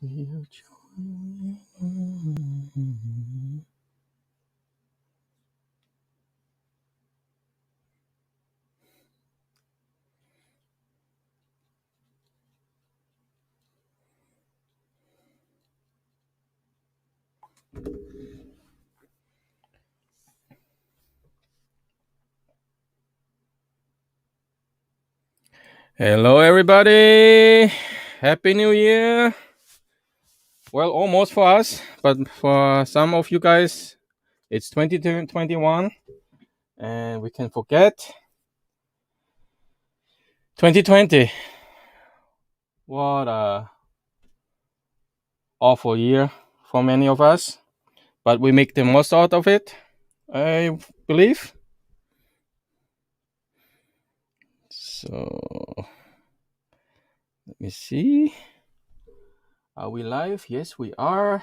Hello, everybody. Happy New Year. Well, almost for us, but for some of you guys, it's 2021, and we can forget 2020. What a awful year for many of us, but we make the most out of it, I believe. So, let me see. Are we live? Yes, we are.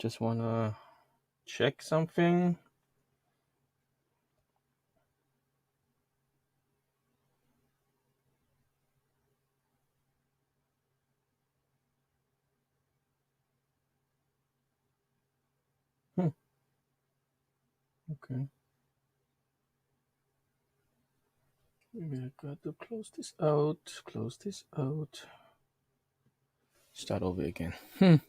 Just want to check something. Okay. Maybe I got to close this out. Start over again. At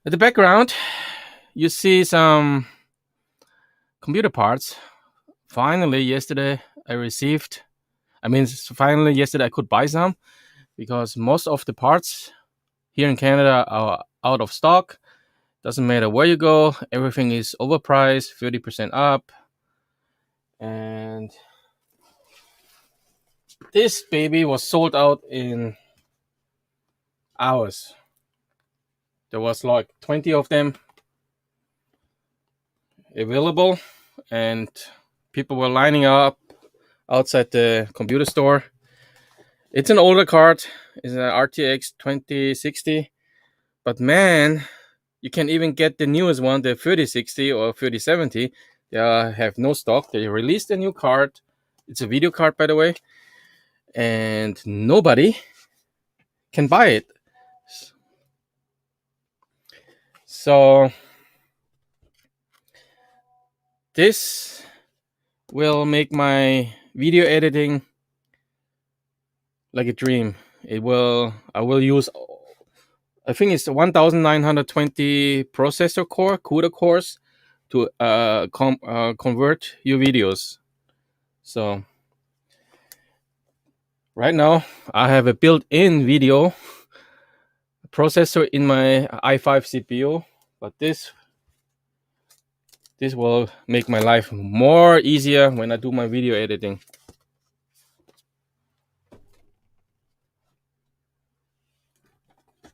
the background, you see some computer parts. Finally, yesterday I could buy some because most of the parts here in Canada are out of stock. Doesn't matter where you go, everything is overpriced, 30% up. And this baby was sold out in hours. There was like 20 of them available, and people were lining up outside the computer store. It's an older card. It's an RTX 2060. But man, you can even get the newest one, the 3060 or 3070. They have no stock. They released a new card. It's a video card, by the way. And nobody can buy it. So this will make my video editing like a dream. I will use, I think it's 1920 processor core, CUDA cores, to convert your videos. So right now I have a built-in video processor in my i5 CPU, but this will make my life more easier when I do my video editing.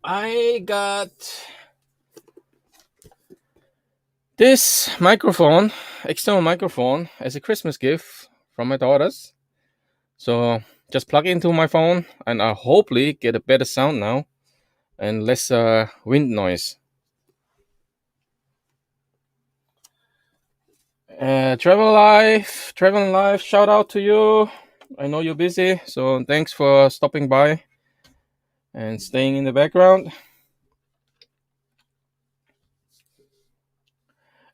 I got this external microphone, as a Christmas gift from my daughters. So just plug into my phone, and I hopefully get a better sound now and less wind noise. Travel Life, shout out to you. I know you're busy, so thanks for stopping by and staying in the background.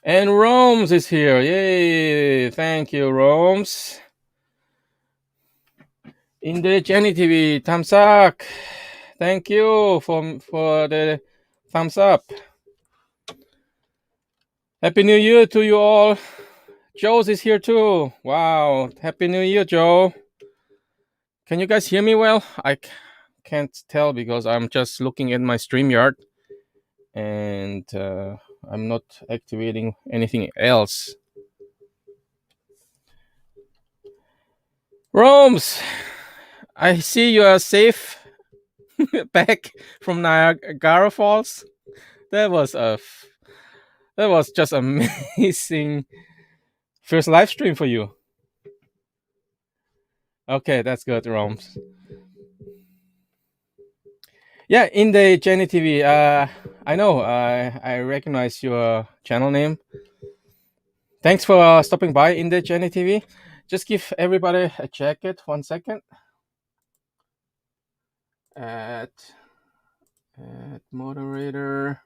And Rome's is here. Yay! Thank you, Rome's. In the Jenny TV, thumbs up. Thank you for the thumbs up. Happy New Year to you all. Joe's is here too. Wow. Happy New Year, Joe. Can you guys hear me well? I can't tell because I'm just looking at my StreamYard and I'm not activating anything else. Rome's, I see you are safe back from Niagara Falls. That was just amazing first live stream for you. Okay, that's good, Rome's. Yeah, in the Jenny TV. I know. I recognize your channel name. Thanks for stopping by in the Jenny TV. Just give everybody a jacket. 1 second. At moderator.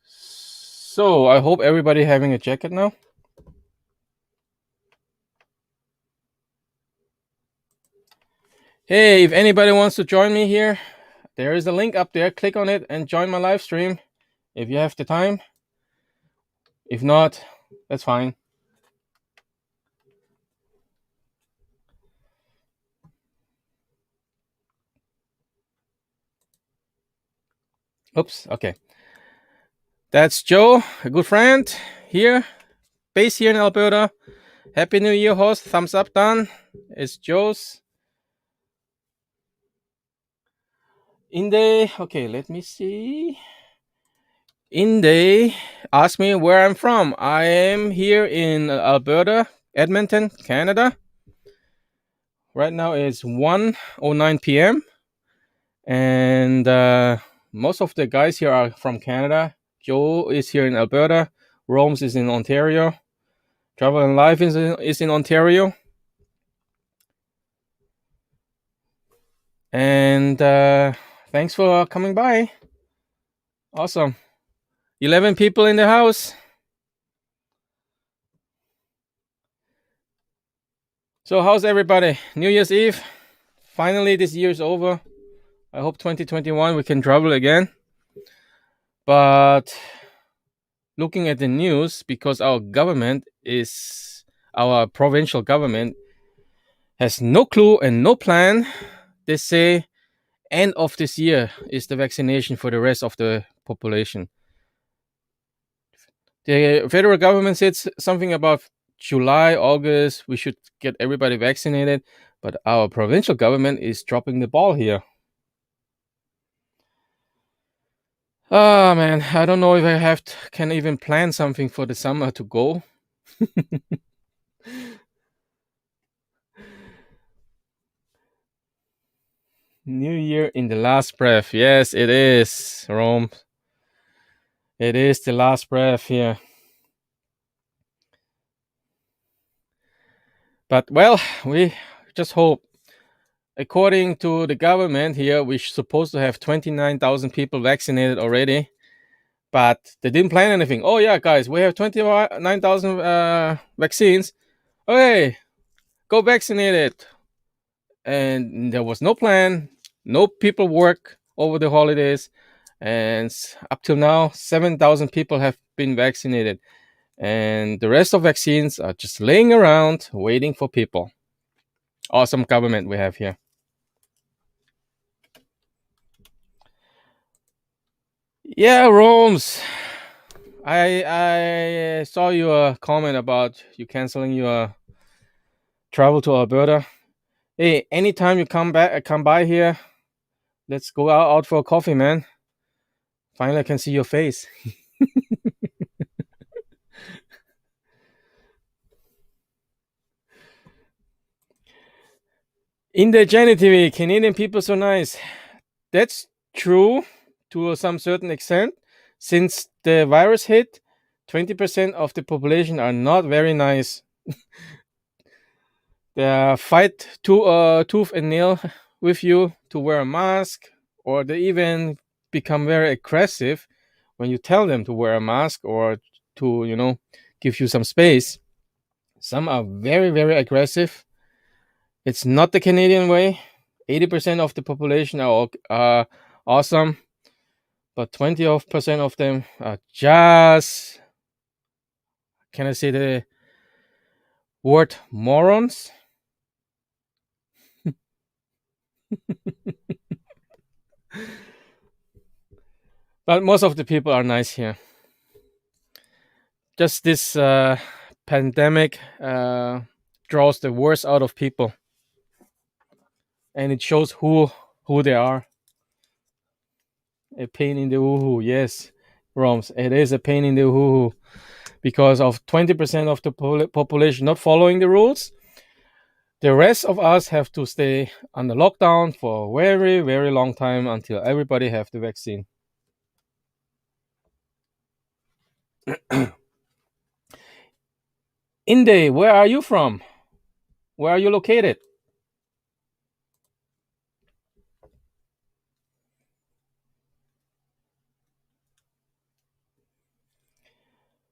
So I hope everybody having a jacket now. Hey, if anybody wants to join me here, there is a link up there. Click on it and join my live stream if you have the time. If not, that's fine. Oops, okay. That's Joe, a good friend here, based here in Alberta. Happy New Year, host. Thumbs up done. It's Joe's. Inde, okay, let me see. Inde asked me where I'm from. I am here in Alberta, Edmonton, Canada. Right now it's 1:09 p.m. and most of the guys here are from Canada. Joe is here in Alberta. Rome's is in Ontario. Travel and Life is in Ontario. And thanks for coming by. Awesome. 11 people in the house. So how's everybody? New Year's Eve. Finally, this year's over. I hope 2021 we can travel again. But looking at the news, because our provincial government has no clue and no plan. They say end of this year is the vaccination for the rest of the population. The federal government said something about July, August, we should get everybody vaccinated, but our provincial government is dropping the ball here. Oh man, I don't know if I can even plan something for the summer to go. New Year in the last breath. Yes, it is, Rome. It is the last breath here. But well, we just hope. According to the government here, we're supposed to have 29,000 people vaccinated already, but they didn't plan anything. Oh yeah, guys, we have 29,000 vaccines. Okay, go vaccinate it. And there was no plan, no people work over the holidays, and up till now, 7,000 people have been vaccinated, and the rest of vaccines are just laying around waiting for people. Awesome government we have here. Yeah, Rome's. I saw your comment about you canceling your travel to Alberta. Hey, anytime you come by here, let's go out for a coffee, man. Finally, I can see your face. In the Jenny TV, Canadian people so nice. That's true to some certain extent. Since the virus hit, 20% of the population are not very nice. They fight tooth and nail with you to wear a mask, or they even become very aggressive when you tell them to wear a mask or to give you some space. Some are very, very aggressive. It's not the Canadian way. 80% of the population are awesome, but 20% of them are just, can I say the word morons? But most of the people are nice here. Just this pandemic draws the worst out of people, and it shows who they are. A pain in the hoo-hoo, yes, Roms. It is a pain in the hoo-hoo because of 20% of the population not following the rules. The rest of us have to stay under lockdown for a very, very long time until everybody have the vaccine. Inde, where are you from? Where are you located?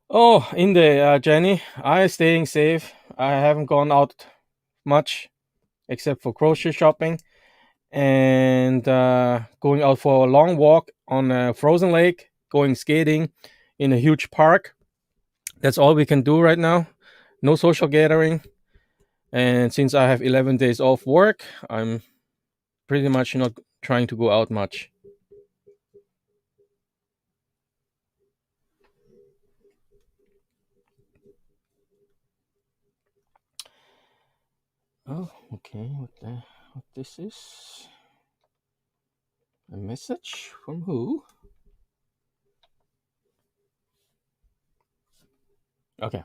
Oh, Inde, Jenny, I staying safe. I haven't gone out much except for grocery shopping and going out for a long walk on a frozen lake, going skating in a huge park. That's all we can do right now. No social gathering. And since I have 11 days off work, I'm pretty much not trying to go out much. Oh, okay. What this is? A message from who? Okay.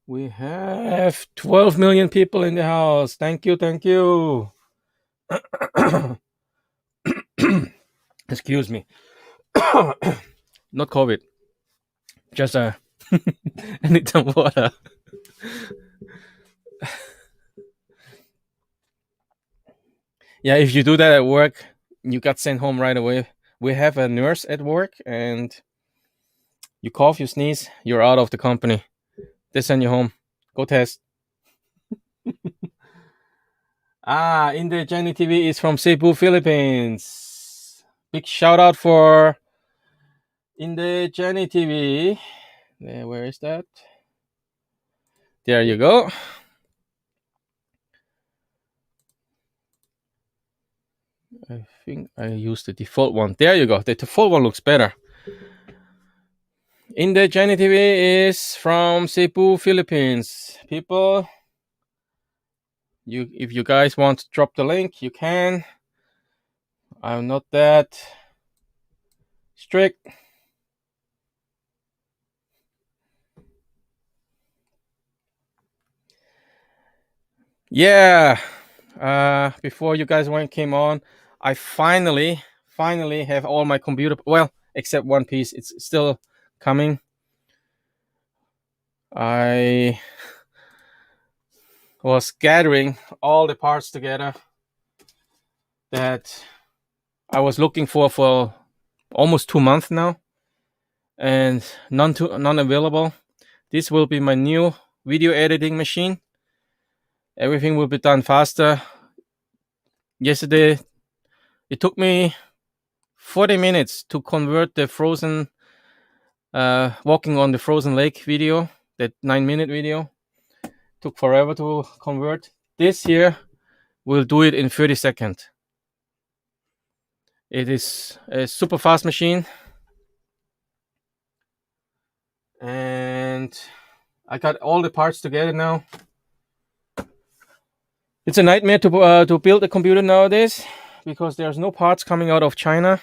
We have 12 million people in the house. Thank you, thank you. Excuse me. Not COVID. Just I need some water. Yeah, if you do that at work, you got sent home right away. We have a nurse at work, and you cough, you sneeze, you're out of the company. They send you home. Go test. Inde Jenny TV is from Cebu, Philippines. Big shout out for Inde Jenny TV. Where is that? There you go. I think I used the default one. There you go. The default one looks better. Inde Jenny TV is from Cebu, Philippines. People, if you guys want to drop the link, you can. I'm not that strict. Yeah. Before you guys came on, I finally have all my computer. Well, except one piece. It's still coming. I was gathering all the parts together that I was looking for almost 2 months now, and none available. This will be my new video editing machine. Everything will be done faster. Yesterday, it took me 40 minutes to convert the frozen walking on the frozen lake video, that 9-minute video. Took forever to convert. This here will do it in 30 seconds. It is a super fast machine, and I got all the parts together now. It's a nightmare to build a computer nowadays because there's no parts coming out of China,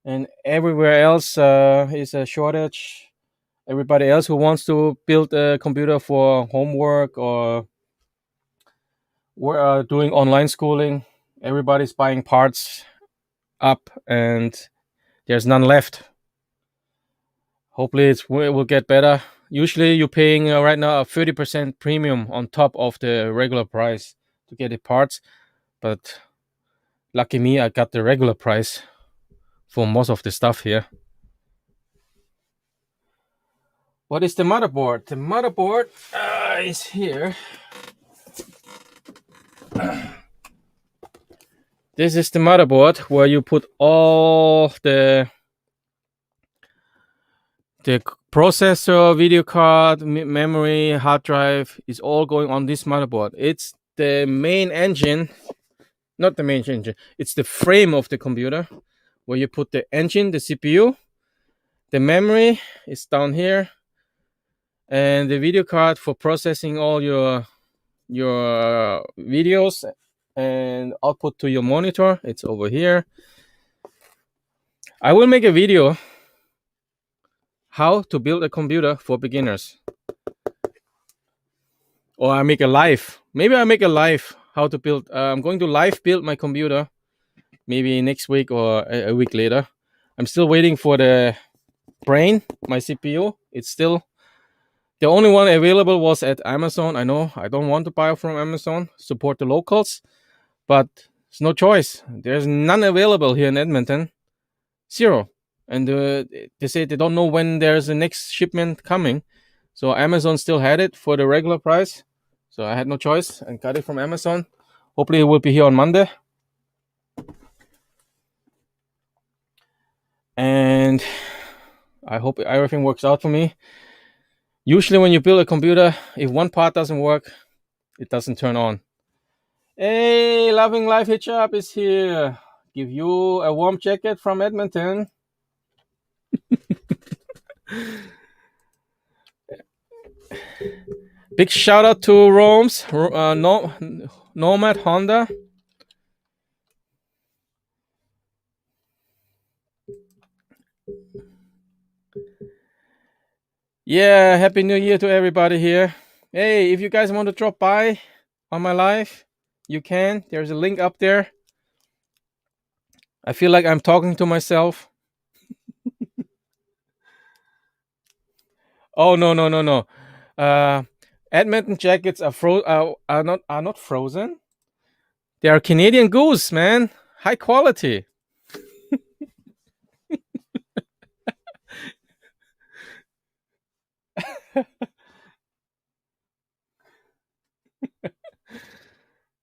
and everywhere else is a shortage. Everybody else who wants to build a computer for homework or we're doing online schooling, everybody's buying parts up, and there's none left. Hopefully it will get better. Usually you're paying right now a 30% premium on top of the regular price to get the parts, but lucky me, I got the regular price for most of the stuff here. What is the motherboard? The motherboard is here. This is the motherboard where you put all the processor, video card, memory, hard drive is all going on this motherboard. It's the main engine, not the main engine, it's the frame of the computer where you put the engine, the CPU. The memory is down here, and the video card for processing all your videos and output to your monitor, it's over here. I will make a video how to build a computer for beginners. Or I make a live. Maybe I make a live how to build. I'm going to live build my computer maybe next week or a week later. I'm still waiting for the brain, my CPU. It's still the only one available was at Amazon. I know I don't want to buy from Amazon. Support the locals, but it's no choice. There's none available here in Edmonton. Zero. And they say they don't know when there's the next shipment coming. So Amazon still had it for the regular price. So I had no choice and got it from Amazon. Hopefully it will be here on Monday. And I hope everything works out for me. Usually when you build a computer, if one part doesn't work, it doesn't turn on. Hey, Loving Life Hitchup is here. Give you a warm jacket from Edmonton. Big shout out to Rome's Nomad Honda. Yeah, happy new year to everybody here. Hey, if you guys want to drop by on my live, you can. There's a link up there. I feel like I'm talking to myself. Oh no. Uh, Edmonton jackets are not frozen. They are Canadian Goose, man. High quality.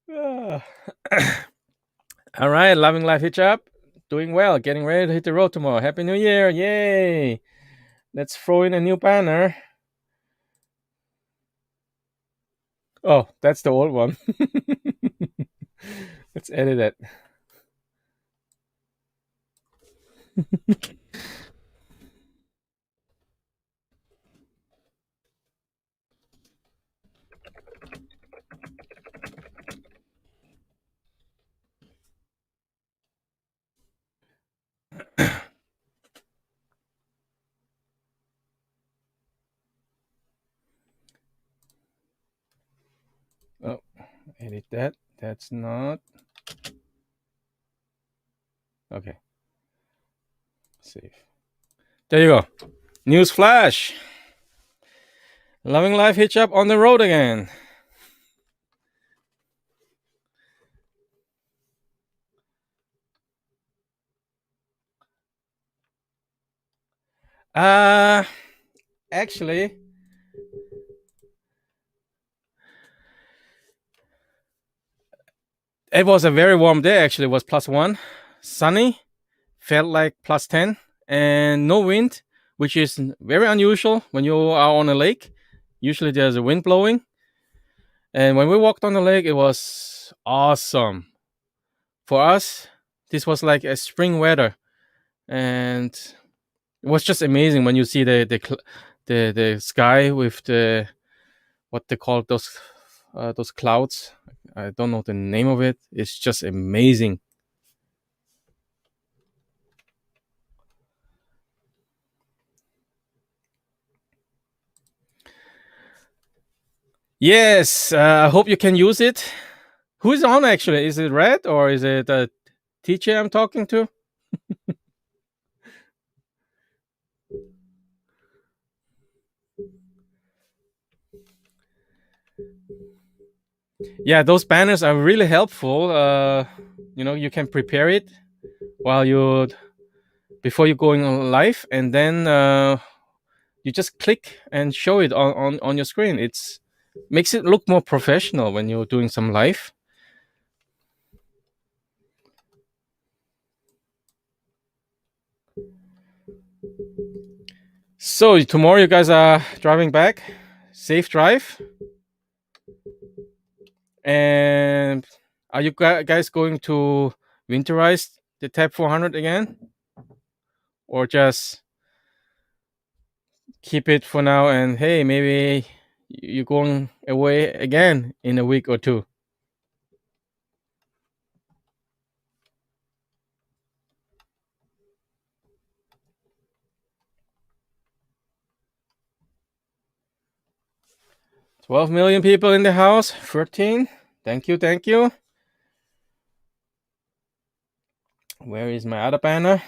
Ah. All right, Loving Life Hitchup. Doing well, getting ready to hit the road tomorrow. Happy New Year. Yay. Let's throw in a new banner. Oh, that's the old one. Let's edit it. Oh, edit that. That's not. Okay. Save. There you go. News flash. Loving Life Hitchup on the road again. Uh actually, it was a very warm day. Actually, it was +1, sunny, felt like +10, and no wind, which is very unusual when you are on a lake. Usually, there's a wind blowing. And when we walked on the lake, it was awesome. For us, this was like a spring weather, and it was just amazing when you see the sky with the what they call those clouds. I don't know the name of it. It's just amazing. Yes, I hope you can use it. Who is on actually? Is it Red or is it a teacher I'm talking to? Yeah, those banners are really helpful. You can prepare it while you before you're going on live, and then you just click and show it on your screen. It's makes it look more professional when you're doing some live. So tomorrow you guys are driving back. Safe drive. And are you guys going to winterize the Tab 400 again, or just keep it for now? And hey, maybe you're going away again in a week or two. 12 million people in the house. 13. Thank you, thank you. Where is my other banner?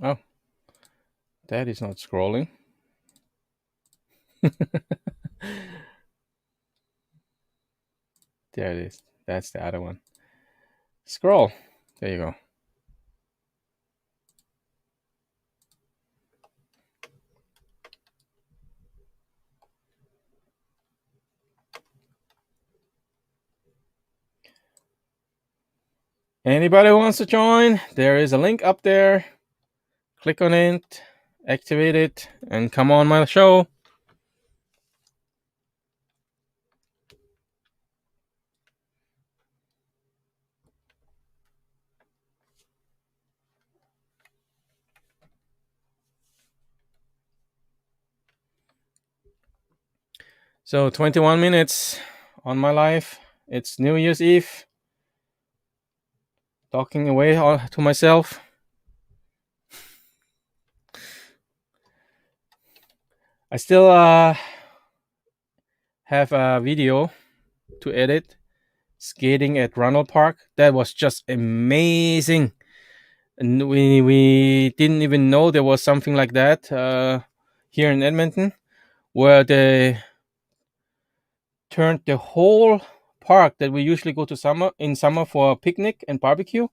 Oh, that is not scrolling. There it is. That's the other one. Scroll. There you go. Anybody who wants to join, there is a link up there. Click on it, activate it, and come on my show. So 21 minutes on my life. It's New Year's Eve. Talking away to myself. I still have a video to edit. Skating at Ronald Park. That was just amazing. And we didn't even know there was something like that here in Edmonton, where they turned the whole park that we usually go to summer for a picnic and barbecue.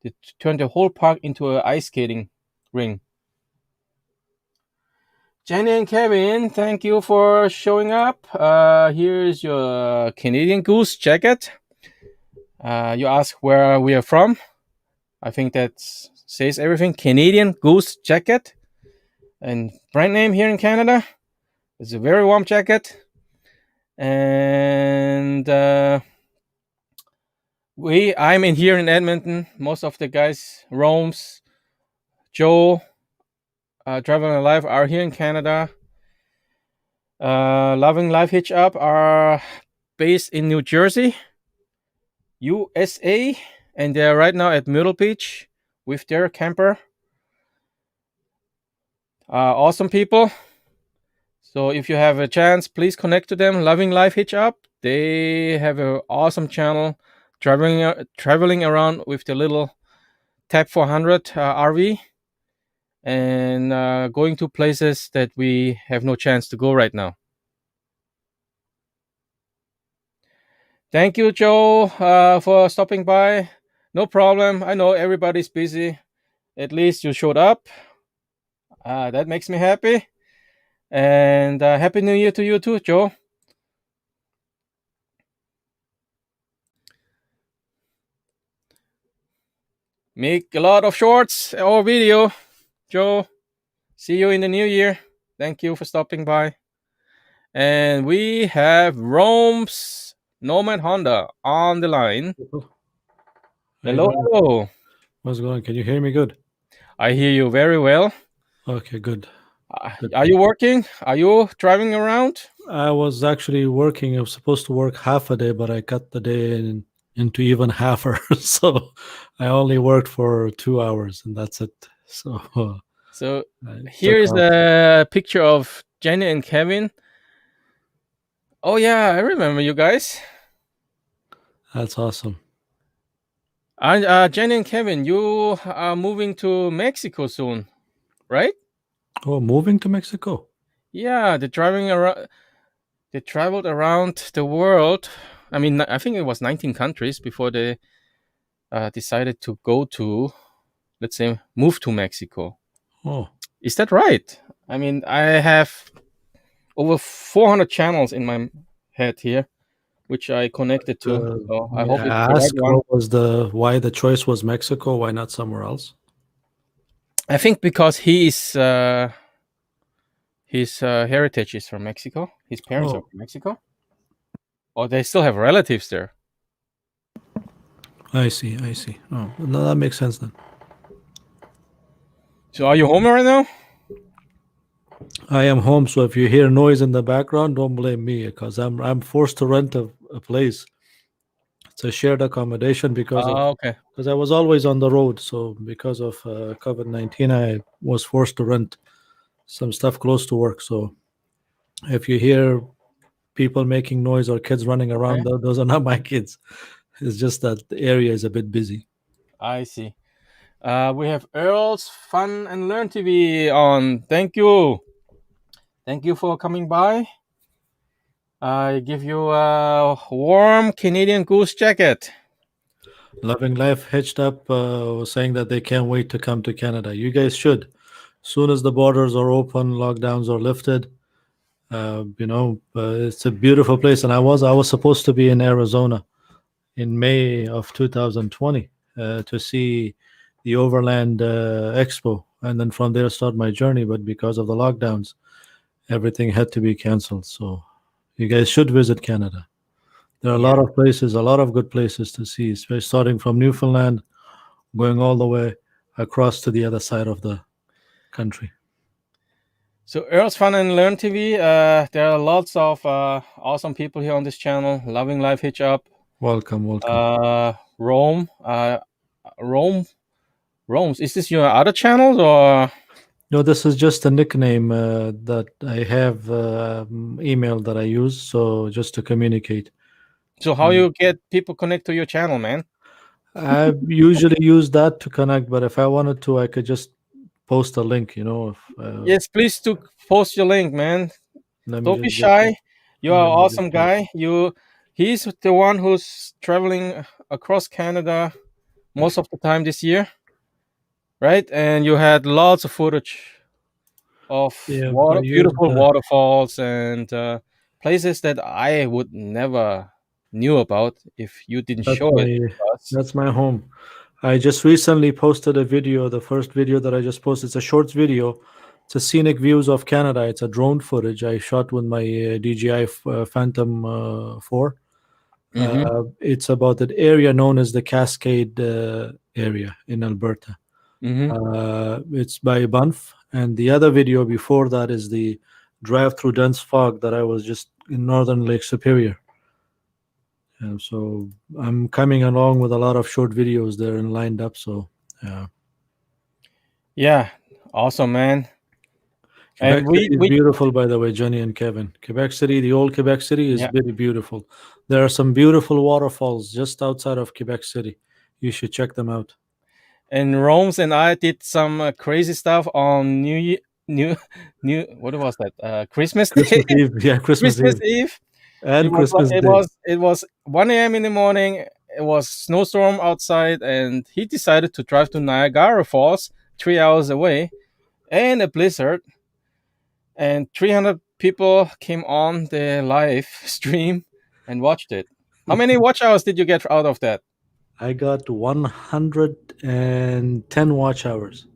They turned the whole park into an ice skating ring. Jenny and Kevin, thank you for showing up. Here's your Canadian Goose jacket. You ask where we are from. I think that says everything. Canadian Goose jacket. And brand name here in Canada. It's a very warm jacket. And I'm in here in Edmonton. Most of the guys, Rome's, Joe, Traveling Alive are here in Canada. Loving Life Hitch Up are based in New Jersey, USA, and they're right now at Myrtle Beach with their camper. Awesome people. So if you have a chance, please connect to them. Loving Life Hitch Up. They have an awesome channel, traveling around with the little Tab 400 RV and going to places that we have no chance to go right now. Thank you, Joe, for stopping by. No problem. I know everybody's busy. At least you showed up. That makes me happy. And Happy New Year to you too, Joe. Make a lot of shorts or video, Joe. See you in the new year. Thank you for stopping by. And we have Rome's Nomad Honda on the line. Hello, hello. What's going on? Can you hear me good? I hear you very well. Okay, good. Are you working? Are you driving around? I was actually working. I was supposed to work half a day, but I cut the day into even halfer. So I only worked for 2 hours, and that's it. So here is a picture of Jenny and Kevin. Oh yeah, I remember you guys. That's awesome. And Jenny and Kevin, you are moving to Mexico soon, right? Oh, moving to Mexico? Yeah, they're driving around. They traveled around the world. I mean, I think it was 19 countries before they decided to go to, let's say, move to Mexico. Oh, is that right? I mean, I have over 400 channels in my head here, which I connected to. So I hope it's the right one. What was why the choice was Mexico? Why not somewhere else? I think because his heritage is from Mexico. His parents are from Mexico, or they still have relatives there. I see. Oh, no, that makes sense then. So are you home right now? I am home, so if you hear noise in the background, don't blame me because I'm forced to rent a place. It's a shared accommodation Okay. because I was always on the road. So because of COVID-19, I was forced to rent some stuff close to work. So if you hear people making noise or kids running Okay. around, those are not my kids. It's just that the area is a bit busy. I see. We have Earl's Fun and Learn TV on. Thank you. Thank you for coming by. I give you a warm Canadian Goose jacket. Loving Life Hitched Up was saying that they can't wait to come to Canada. You guys should. Soon as the borders are open, lockdowns are lifted. It's a beautiful place, and I was supposed to be in Arizona in May of 2020 to see the Overland Expo, and then from there start my journey. But because of the lockdowns, everything had to be canceled. So you guys should visit Canada. There are a Yeah. lot of places, a lot of good places to see, especially starting from Newfoundland, going all the way across to the other side of the country. So Earl's Fun and Learn TV. There are lots of awesome people here on this channel. Loving Life Hitch Up. Welcome, welcome. Rome. Rome. Rome's. Is this your other channels or? No, this is just a nickname that I have email that I use, so just to communicate. So how you get people connect to your channel, man? I usually use that to connect, but if I wanted to, I could just post a link. Yes, please to post your link, man. Let me Don't be just get shy. You are let an me just awesome get guy. He's the one who's traveling across Canada most of the time this year, right? And you had lots of footage of Yeah, I water, used beautiful waterfalls and places that I would never knew about if you didn't that's show it my to us. that's my home. I just recently posted a video. The first video that I just posted, it's a short video. It's a scenic views of Canada. It's a drone footage I shot with my DJI Phantom 4. Mm-hmm. It's about the area known as the Cascade area in Alberta. Mm-hmm. It's by Banff, and the other video before that is the drive through dense fog that I was just in northern Lake Superior. And so I'm coming along with a lot of short videos there and lined up. So Yeah, awesome, man. Quebec And City is we beautiful, by the way, Johnny and Kevin. Quebec City, the old Quebec City, is yeah. very beautiful. There are some beautiful waterfalls just outside of Quebec City. You should check them out. And Rome's and I did some crazy stuff on New. What was that? Christmas Day, Christmas Eve, yeah, Christmas Christmas Eve Eve. and Christmas It Day. was it was 1 a.m. in the morning. It was snowstorm outside, and he decided to drive to Niagara Falls, 3 hours away, and a blizzard. And 300 people came on the live stream and watched it. How many watch hours did you get out of that? I got 110 watch hours.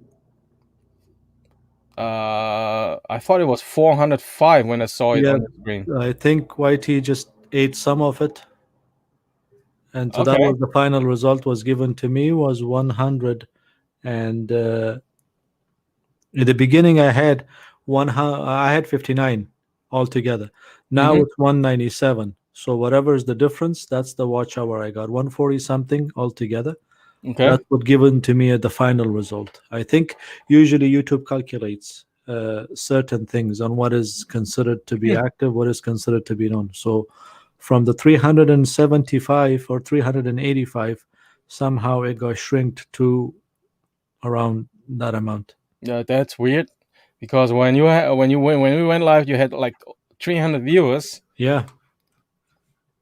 I thought it was 405 when I saw it Yeah, on the screen. I think YT just ate some of it, and so that Okay. was the final result was given to me was 100. And in the beginning, I had 59 altogether. Now Mm-hmm. it's 197. So whatever is the difference, that's the watch hour I got. 140 something altogether. Okay. That's what given to me at the final result. I think usually YouTube calculates certain things on what is considered to be Hmm. active, what is considered to be known. So from the 375 or 385, somehow it got shrinked to around that amount. Yeah, that's weird because when when we went live, you had like 300 viewers Yeah,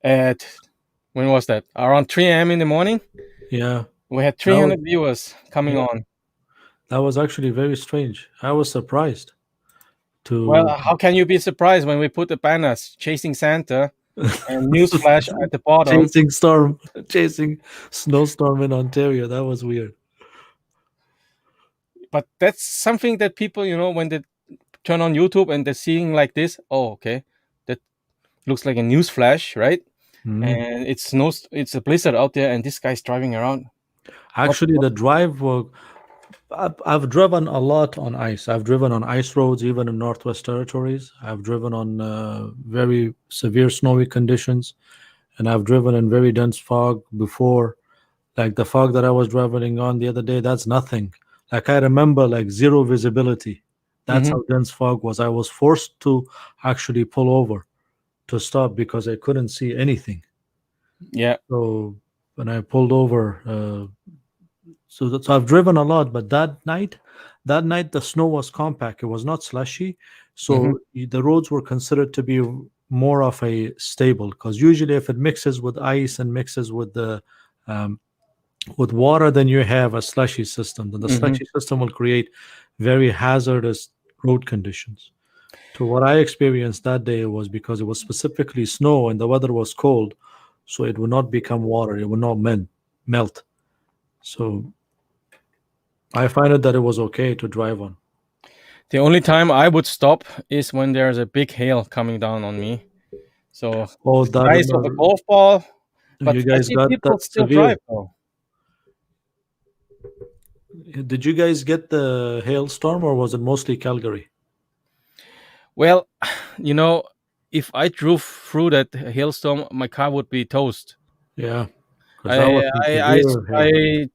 at when was that? Around 3 a.m. in the morning. yeah. We had That was, 300 viewers coming yeah, on. that was actually very strange. I was surprised Well, to how can you be surprised when we put the banners chasing Santa and newsflash at the bottom? chasing snowstorm in Ontario. That was weird. But that's something that people, when they turn on YouTube and they're seeing like this, oh, okay, that looks like a news flash, right? Mhm. And it's a blizzard out there, and this guy's driving around. What? Actually, the drive I've driven a lot on ice. I've driven on ice roads, even in Northwest Territories. I've driven on very severe snowy conditions, and I've driven in very dense fog before. Like the fog that I was traveling on the other day, that's nothing. Like I remember, like zero visibility. That's Mm-hmm. how dense fog was. I was forced to actually pull over to stop because I couldn't see anything. Yeah. So when I pulled over, so I've driven a lot, but that night the snow was compact. It was not slushy, Mm-hmm. so the roads were considered to be more of a stable. Because usually, if it mixes with ice and mixes um, with water, then you have a slushy system. Then the Mm-hmm. slushy system will create very hazardous road conditions. So what I experienced that day was because it was specifically snow and the weather was cold, so it would not become water. It would not melt. So I find it that it was okay to drive on. The only time I would stop is when there's a big hail coming down on me. So Oh, the size of a that golf ball. But you I guys see got people that still severe. drive though. Did you guys get the hailstorm or was it mostly Calgary? Well, you know, if I drove through that hailstorm, my car would be toast. Yeah, because that I was some I I, severe hail. I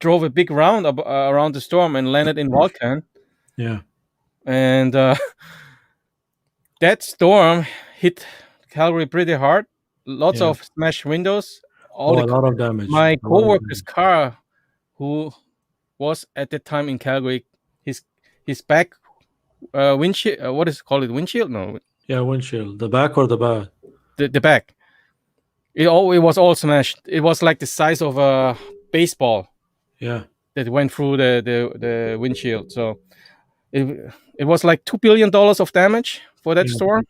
drove a big round around the storm and landed in Vulcan, Yeah, and that storm hit Calgary pretty hard. Lots yeah. of smashed windows. All Oh, the a lot of damage. my A lot of coworker's damage. car, who was at the time in Calgary, his his back windshield. What is it called? It windshield? No, Yeah, windshield. The back or the back? the back. It was all smashed. It was like the size of a baseball Yeah, that went through the windshield. So it was like $2 billion of damage for that yeah, storm.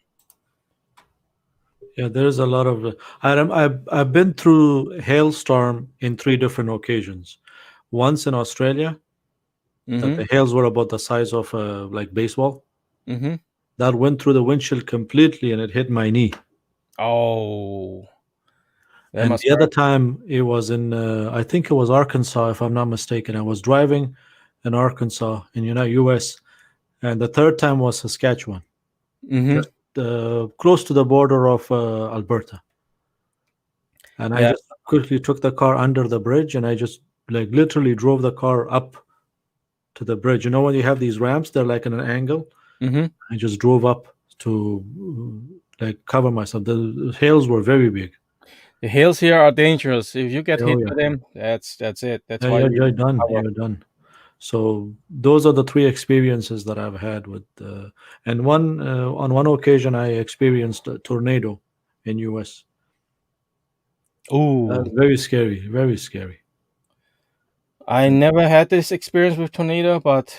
yeah. There's a lot of. I've been through hailstorm in three different occasions. Once in Australia, that Mm-hmm. the hails were about the size of like baseball. Mm-hmm. That went through the windshield completely and it hit my knee. Oh, that And must the other hurt. time it was in, I think it was Arkansas, if I'm not mistaken. I was driving in Arkansas in US, and the third time was Saskatchewan, Mm-hmm. just close to the border of Alberta. And I Yeah. just quickly took the car under the bridge, and I just like literally drove the car up to the bridge. You know when you have these ramps, they're like in an angle. Mm-hmm. I just drove up to like cover myself. The hails were very big. The hills here are dangerous. If you get Oh hit yeah, by them, that's it. That's yeah, why we you're done. cover. You're done. So those are the three experiences that I've had with, and one on one occasion I experienced a tornado in US. Ooh, Very scary, very scary. I never had this experience with tornado, but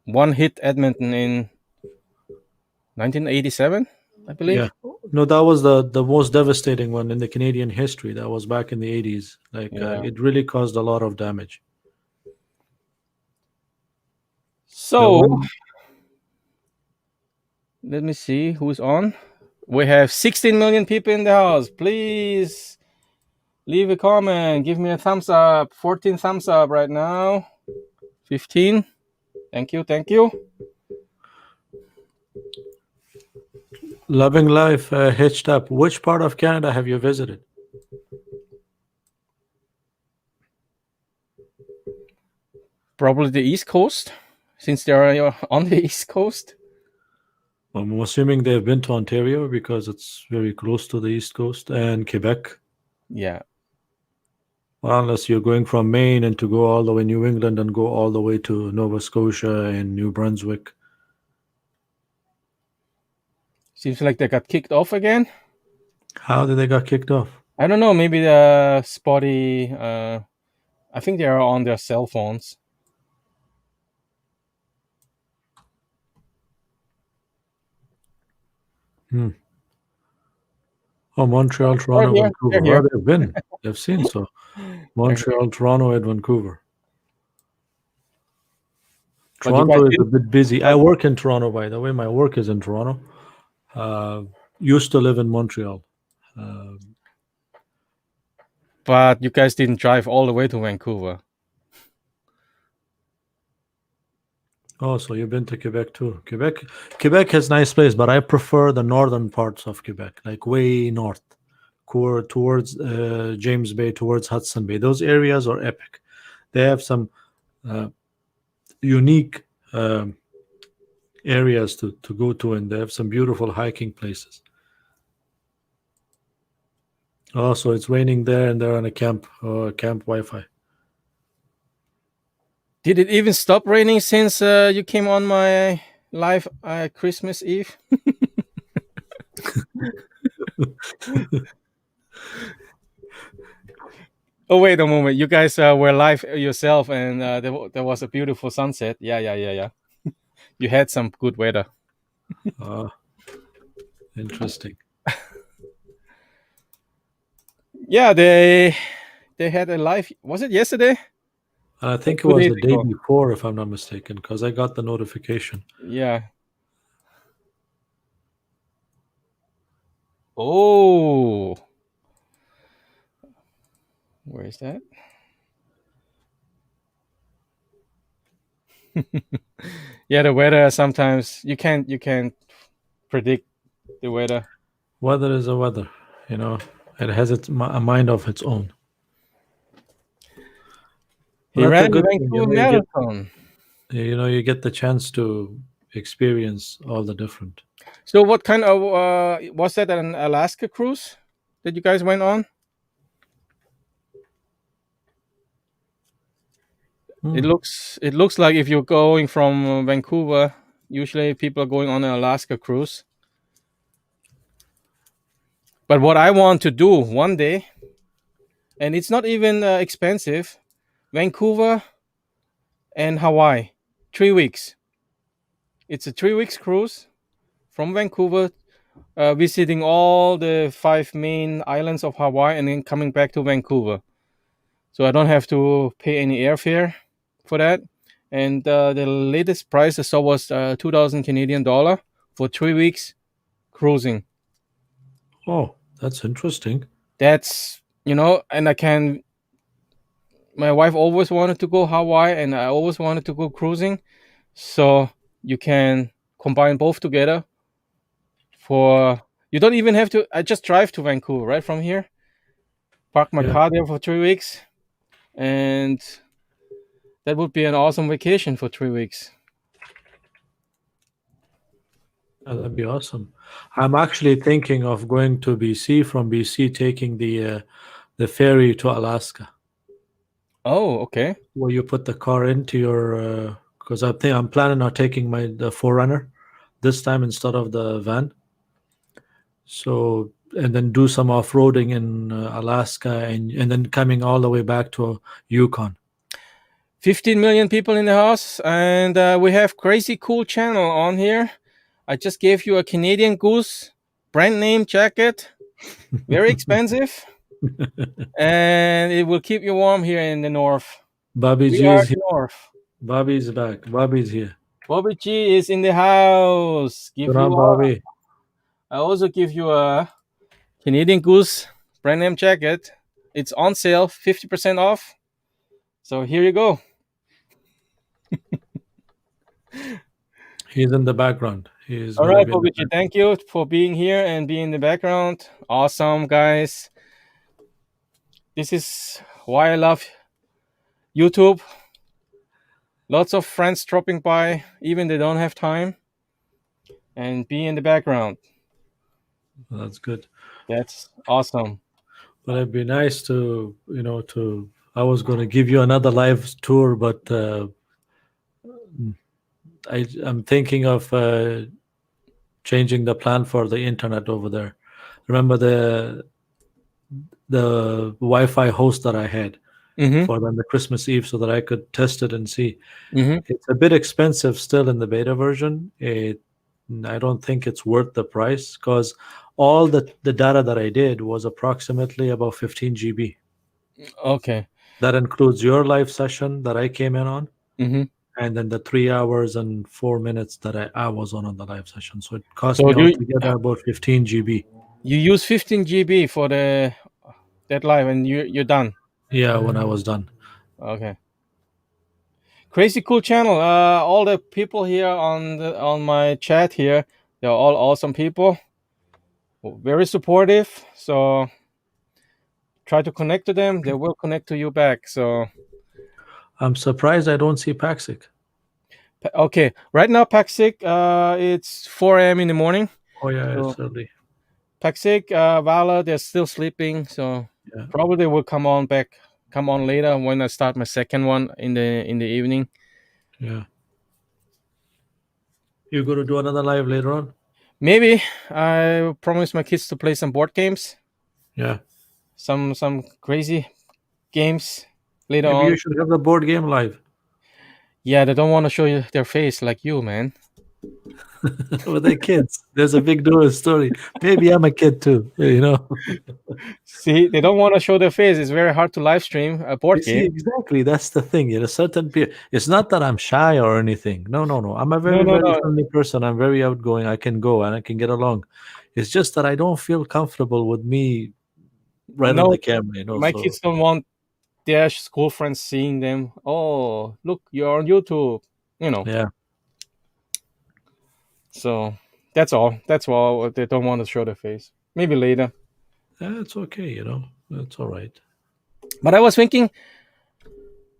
one hit Edmonton in 1987, I Yeah, believe. no, that was the most devastating one in the Canadian history. That was back in the 80s. Like Yeah. it really caused a lot of damage. The So one, let me see who's on. We have 16 million people in the house. Please leave a comment. Give me a thumbs up. 14 thumbs up right now. 15. Thank you. Thank you. Loving Life Hitched Up. Which part of Canada have you visited? Probably the East Coast, since they are on the East Coast. I'm assuming they've been to Ontario because it's very close to the East Coast and Quebec. Yeah. Well, unless you're going from Maine and to go all the way New England and go all the way to Nova Scotia and New Brunswick. Seems like they got kicked off again. How did they got kicked off? I don't know. Maybe the spotty. I think they are on their cell phones. Oh, Montreal, They're Toronto, here. They're Vancouver. here. Oh, they've been. They've seen so. They're here. Montreal, Toronto, and Vancouver. But you guys Toronto is a didn't. bit busy. I work in Toronto, by the way. My work is in Toronto. Used to live in Montreal. But you guys didn't drive all the way to Vancouver. Oh, so you've been to Quebec too. Quebec has nice place, but I prefer the northern parts of Quebec, like way north, towards James Bay, towards Hudson Bay. Those areas are epic. They have some uh, unique areas to go to, and they have some beautiful hiking places. Oh, so it's raining there, and they're on a camp Wi-Fi. Did it even stop raining since you came on my live Christmas Eve? Oh, wait a moment. You guys were live yourself, and there was a beautiful sunset. Yeah. You had some good weather. Ah, interesting. Yeah, they had a live. Was it yesterday? And I think it 2 was days the day ago. before, if I'm not mistaken, because I got the notification. Yeah. Oh, where is that? Yeah, the weather sometimes you can't predict the weather. Weather is a weather, you know. It has a mind of its own. He Well, that's a ran the good thing, Vancouver Marathon. you get the chance to experience all the different. So what kind of was that an Alaska cruise that you guys went on? It Hmm. looks like if you're going from Vancouver, usually people are going on an Alaska cruise. But what I want to do one day, and it's not even expensive, Vancouver and Hawaii, 3 weeks. It's a 3 weeks cruise from Vancouver, visiting all the 5 main islands of Hawaii, and then coming back to Vancouver. So I don't have to pay any airfare for that. And the latest price I saw was 2,000 Canadian dollar for 3 weeks cruising. Oh, that's interesting. That's and I can. My wife always wanted to go Hawaii, and I always wanted to go cruising. So you can combine both together. For you don't even have to. I just drive to Vancouver right from here. Park my Yeah, car there for 3 weeks, and that would be an awesome vacation for 3 weeks. that'd be awesome. I'm actually thinking of going to BC, from BC taking the ferry to Alaska, Oh, okay. where you put the car into your. Because I'm planning on taking the Forerunner this time instead of the van. So, and then do some off-roading in Alaska, and then coming all the way back to Yukon. 15 million people in the house, and we have crazy cool channel on here. I just gave you a Canadian Goose brand name jacket, very expensive, and it will keep you warm here in the north. Bobby We G are is here. the north. Bobby's back. Bobby's here. Bobby G is in the house. Good on, Bobby. I also give you a Canadian Goose brand name jacket. It's on sale, 50% off. So here you go. He's in the background. He's All gonna right, be in the Bobby G, back. thank you for being here and being in the background. Awesome, guys. This is why I love YouTube. Lots of friends dropping by, even they don't have time, and be in the background. That's good. That's awesome. But it'd be nice to. I was gonna give you another live tour, but I'm thinking of changing the plan for the internet over there. Remember the Wi-Fi host that I had Mm-hmm. for them the Christmas Eve, so that I could test it and see. Mm-hmm. It's a bit expensive still in the beta version. I don't think it's worth the price, because all the data that I did was approximately about 15 GB. Okay. That includes your live session that I came in on, Mm-hmm. and then the 3 hours and 4 minutes that I was on the live session. So it cost So me you altogether about 15 GB. you use 15 GB for that live, and you're done. Yeah, when I was done. Okay. crazy cool channel. All the people here on my chat here, they're all awesome people, very supportive. So try to connect to them; they will connect to you back. So I'm surprised I don't see Paxic. okay, right now Paxic, it's 4 a.m. in the morning. Oh yeah, So it's early. Paxic, Vala, they're still sleeping. So Yeah. probably they will come on later when I start my second one in the evening. Yeah. You going to do another live later on? Maybe I promise my kids to play some board games, Yeah. some crazy games later Maybe on. you should have the board game live. Yeah, they don't want to show you their face like you, man. Well, they're kids. There's a big story. Maybe I'm a kid too. You know. See, they don't want to show their face. It's very hard to live stream a board You see, game. exactly. That's the thing. You know, certain people. It's not that I'm shy or anything. No, no, no. I'm a No, very, no, very no, friendly person. I'm very outgoing. I can go and I can get along. It's just that I don't feel comfortable with me right on no. the camera. You know. My So kids don't want their school friends seeing them. Oh, look, you're on YouTube. You know. yeah, So that's all. That's all. They don't want to show their face. Maybe later. yeah, it's okay. You know, it's all right. But I was thinking,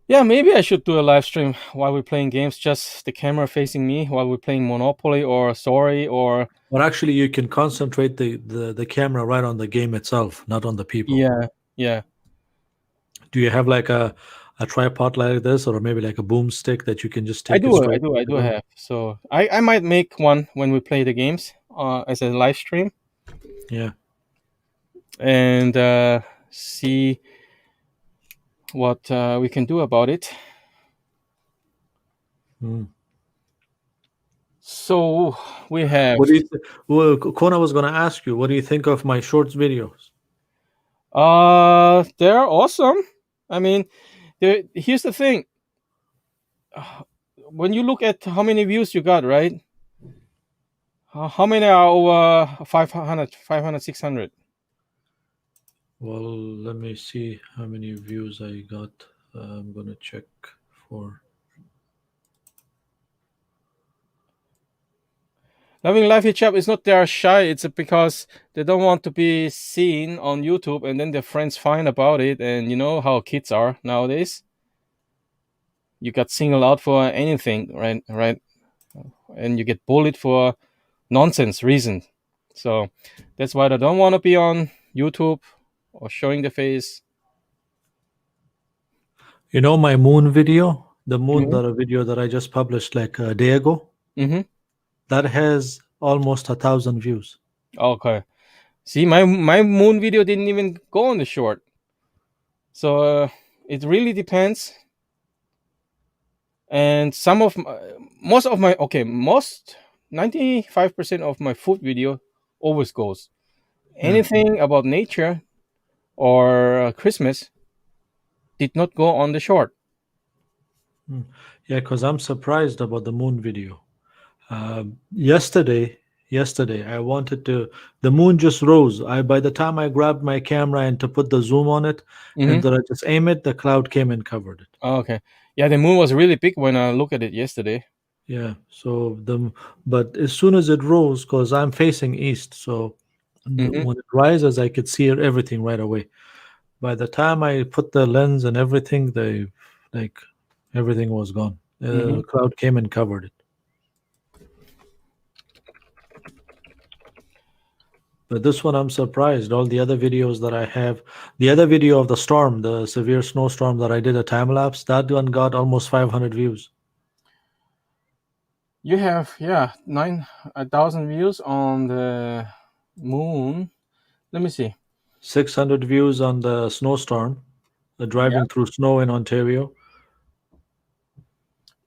yeah, maybe I should do a live stream while we're playing games, just the camera facing me while we're playing Monopoly or Sorry or But actually, you can concentrate the camera right on the game itself, not on the people. yeah, yeah. Do you have like a tripod like this, or maybe like a boomstick that you can just I take it do, I straight? do, I do have. So I might make one when we play the games as a live stream Yeah. and see what we can do about it. Mm. So we have What do you? Well, Kona was going to ask you. What do you think of my shorts videos? they're awesome. I mean, here's the thing. When you look at how many views you got, right? How many are over 500, 600? Well, let me see how many views I got. I'm going to check for. Loving Life Hijab is not they're shy, it's because they don't want to be seen on YouTube and then their friends find about it. And you know how kids are nowadays. You got singled out for anything, right? Right. And you get bullied for nonsense reason. So that's why they don't want to be on YouTube or showing the face. You know my moon video, the moon Mm-hmm. that a video that I just published like a day ago. Mm-hmm. That has almost 1,000 views. Okay. See, my moon video didn't even go on the short. So it really depends. And most 95% of my food video always goes. Yeah. Anything about nature or Christmas did not go on the short. Yeah, because I'm surprised about the moon video. Yesterday, I wanted to. The moon just rose. By the time I grabbed my camera and to put the zoom on it, and Mm-hmm. that I just aim it, the cloud came and covered it. Okay. Yeah, the moon was really big when I looked at it yesterday. Yeah. But as soon as it rose, because I'm facing east, so Mm-hmm. when it rises, I could see everything right away. By the time I put the lens and everything, like everything was gone. Mm-hmm. The cloud came and covered it. But this one, I'm surprised. All the other videos that I have, the other video of the storm, the severe snowstorm that I did a time lapse, that one got almost 500 views. You have 9,000 views on the moon. Let me see. 600 views on the snowstorm, the Yeah. driving through snow in Ontario.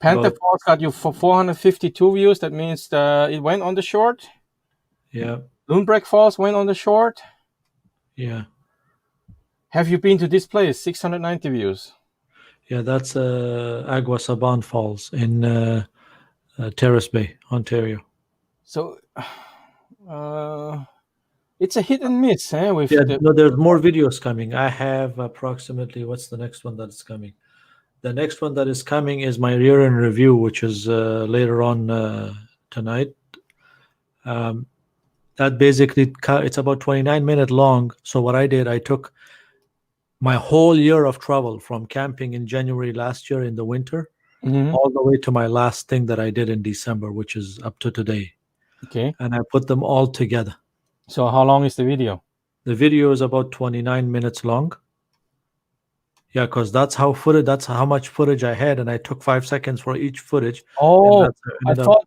Panther About Falls got you for 452 views. That means it went on the short. yeah, Loonbreak Falls went on the short. yeah, Have you been to this place? 690 views. yeah. That's Agua Saban Falls in Terrace Bay, Ontario. So it's a hit and miss, eh? With Yeah, the no, there's more videos coming. I have approximately what's the next one that's coming? The next one that is coming is my year in review, which is later on tonight. That basically it's about 29-minute long. So what I did, I took my whole year of travel from camping in January last year in the winter Hmm. all the way to my last thing that I did in December, which is up to today. Okay. And I put them all together. So how long is the video? The video is about 29 minutes long. Yeah, because that's how much footage I had, and I took 5 seconds for each footage, and Oh, that's how it I ended up. thought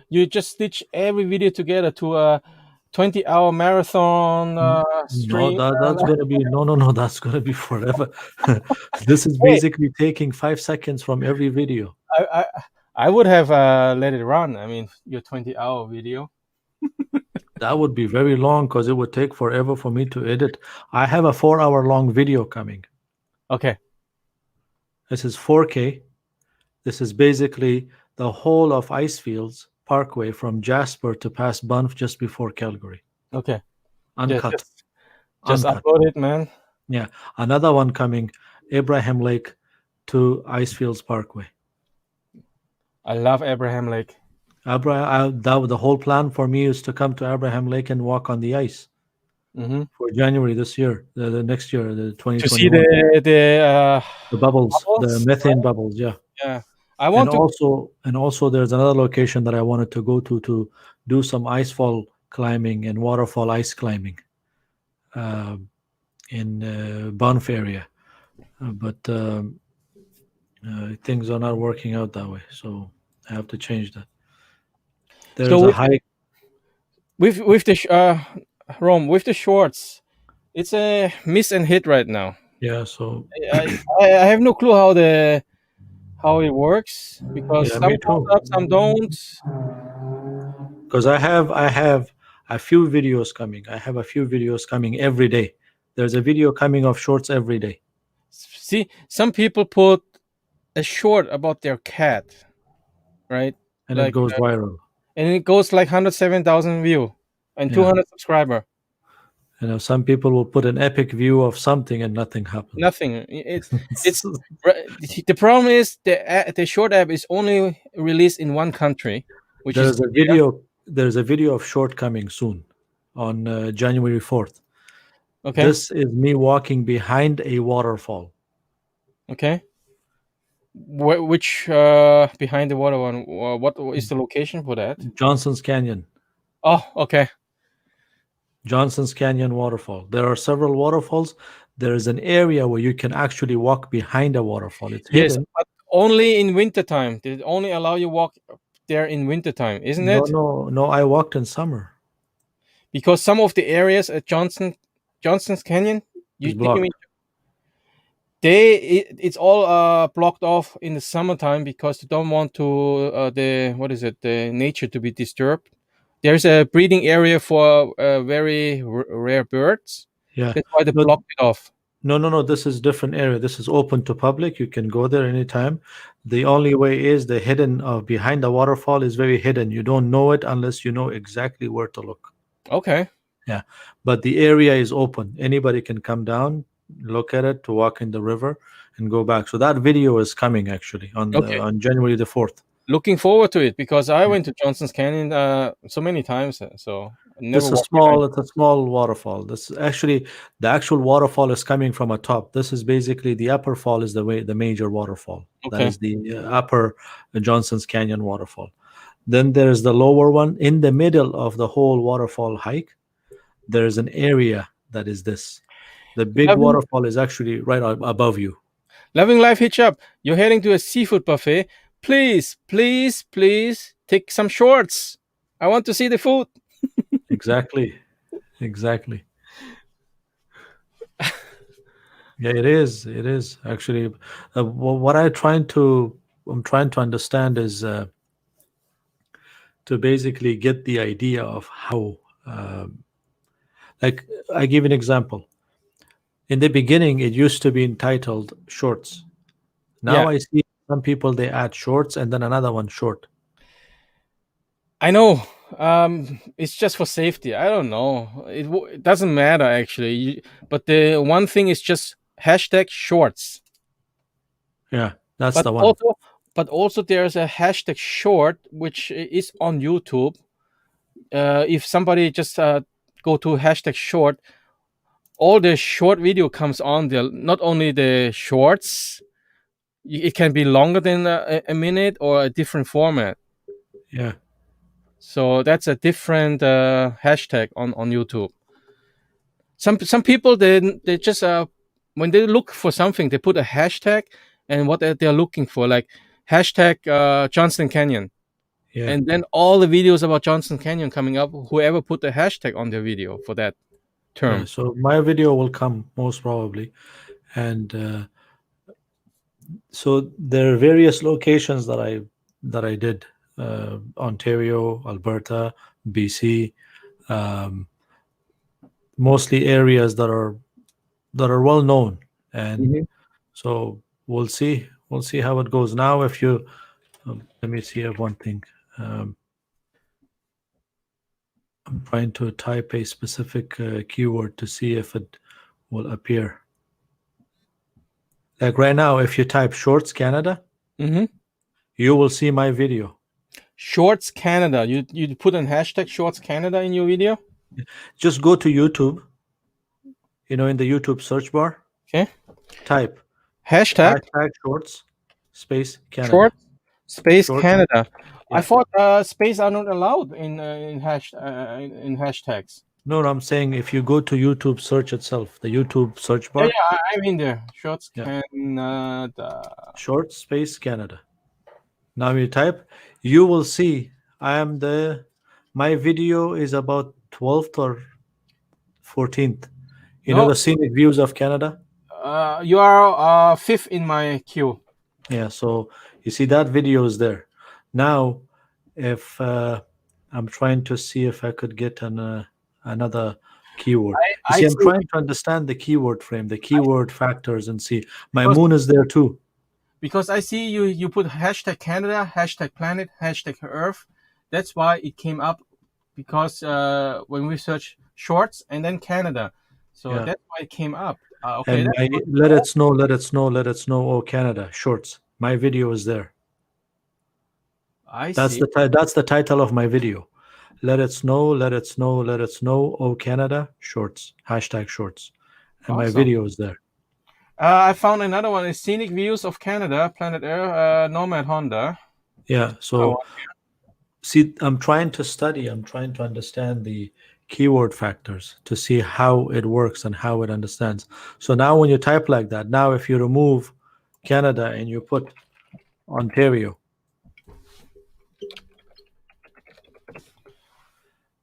you just stitch every video together to a 20-hour marathon No, stream. that's gonna be no, that's gonna be forever. This is Hey, basically taking 5 seconds from every video. I I would have let it run. I mean, your 20-hour video. That would be very long because it would take forever for me to edit. I have a 4 hour long video coming. Okay. This is 4K. This is basically the whole of Icefields Parkway from Jasper to past Banff just before Calgary. Okay. Uncut. Just Uncut. upload it, man. Yeah. Another one coming, Abraham Lake to Icefields Parkway. I love Abraham Lake. The whole plan for me is to come to Abraham Lake and walk on the ice Hmm. for January this year, the next year, the To see 2021. The bubbles, the bubbles. methane bubbles, yeah. Yeah. I want to. Also there's another location that I wanted to go to do some icefall climbing and waterfall ice climbing in Banff area, but things are not working out that way, so I have to change that. There's So a hike. with the Rome with the shorts, it's a miss and hit right now. Yeah, so I have no clue how it works because yeah, some me comes too. up, some don't. Because I have a few videos coming. I have a few videos coming every day. There's a video coming of shorts every day. See, some people put a short about their cat, right? And it Like, goes viral. and it goes like 107,000 view and Yeah. 200 subscriber. Some people will put an epic view of something and nothing happens. Nothing. It's the problem is the short app is only released in one country, which is There's a India. video. There's a video of short coming soon, on January 4th. Okay. This is me walking behind a waterfall. Okay. Which behind the water one? What is the location for that? Johnson's Canyon. Oh, okay. Johnson's Canyon waterfall. There are several waterfalls. There is an area where you can actually walk behind a waterfall. It's Yes, hidden. but only in wintertime. They only allow you walk there in wintertime, isn't No, it? no. I walked in summer. Because some of the areas at Johnson's Canyon, It's you blocked. mean it's all blocked off in the summertime because they don't want to the nature to be disturbed. There's a breeding area for very rare birds. Yeah. That's why they No, blocked it off. no. This is different area. This is open to public. You can go there anytime. The only way is the hidden behind the waterfall is very hidden. You don't know it unless you know exactly where to look. Okay. Yeah, but the area is open. Anybody can come down, look at it, to walk in the river, and go back. So that video is coming actually Okay. on January the 4th. Looking forward to it because I went to Johnson's Canyon so many times, so I never This is walked behind. It's a small waterfall. This is actually the actual waterfall is coming from a top. This is basically the upper fall is the major waterfall. That Okay. is the upper Johnson's Canyon waterfall. Then there's the lower one in the middle of the whole waterfall hike. There's an area that is this. The big Loving, waterfall is actually right above you. Loving Life Hitch Up. You're heading to a seafood buffet. Please, please, please take some shorts. I want to see the food. Exactly. Yeah, it is. It is actually. What I'm trying to understand is to basically get the idea of how. Like, I give an example. In the beginning, it used to be entitled shorts. Now Yeah. I see some people they add shorts and then another one short. I know. It's just for safety. I don't know. It doesn't matter actually. But the one thing is just hashtag shorts. Yeah. That's But the one. also there's a hashtag short which is on YouTube. If somebody just go to hashtag short, all the short video comes on there. Not only the shorts, it can be longer than a minute or a different format. Yeah. So that's a different hashtag on YouTube. Some people they just when they look for something they put a hashtag and what they're looking for, like hashtag Johnston Canyon, Yeah. and then all the videos about Johnston Canyon coming up. Whoever put the hashtag on their video for that Yeah. term. So my video will come most probably, and so there are various locations that I did: Ontario, Alberta, BC, um, mostly areas that are well known, and Mhm. so we'll see how it goes. Now, if you let me see one thing. Um, I'm trying to type a specific keyword to see if it will appear. Like right now, if you type Shorts Canada, Mhm. you will see my video. Shorts Canada. You put an hashtag Shorts Canada in your video. Just go to YouTube, in the YouTube search bar, Okay. type Hashtag hashtag Shorts space Canada. short space Shorts, Canada. I yeah. thought space are not allowed in hashtags. No, I'm saying if you go to YouTube search itself, the YouTube search Yeah, bar, yeah, I'm in there. Shorts yeah, Canada. Shorts space Canada. Now you type, you will see my video is about 12th or 14th. You know No, the scenic views of Canada? you are fifth in my queue. Yeah, so you see that video is there. Now, if I'm trying to see if I could get another keyword. You I see, I'm see trying to understand the keyword frame, the keyword factors, and see. My because moon is there too. I see you put hashtag Canada, hashtag planet, hashtag Earth. That's why it came up because when we search shorts and then Canada, so Yeah. that's why it came up. Okay, And that's my good. let it snow, let it snow, let it snow. Oh, Canada shorts. My video is there. I see. That's the title of my video. Let it snow, let it snow, let it snow. Oh, Canada shorts. Hashtag shorts. And my Awesome. video is there. I found another one. Is scenic views of Canada, Planet Earth, Nomad Honda. Yeah. Oh, So see, I'm trying to study. I'm trying to understand the keyword factors to see how it works and how it understands. So now when you type like that, now if you remove Canada and you put Ontario,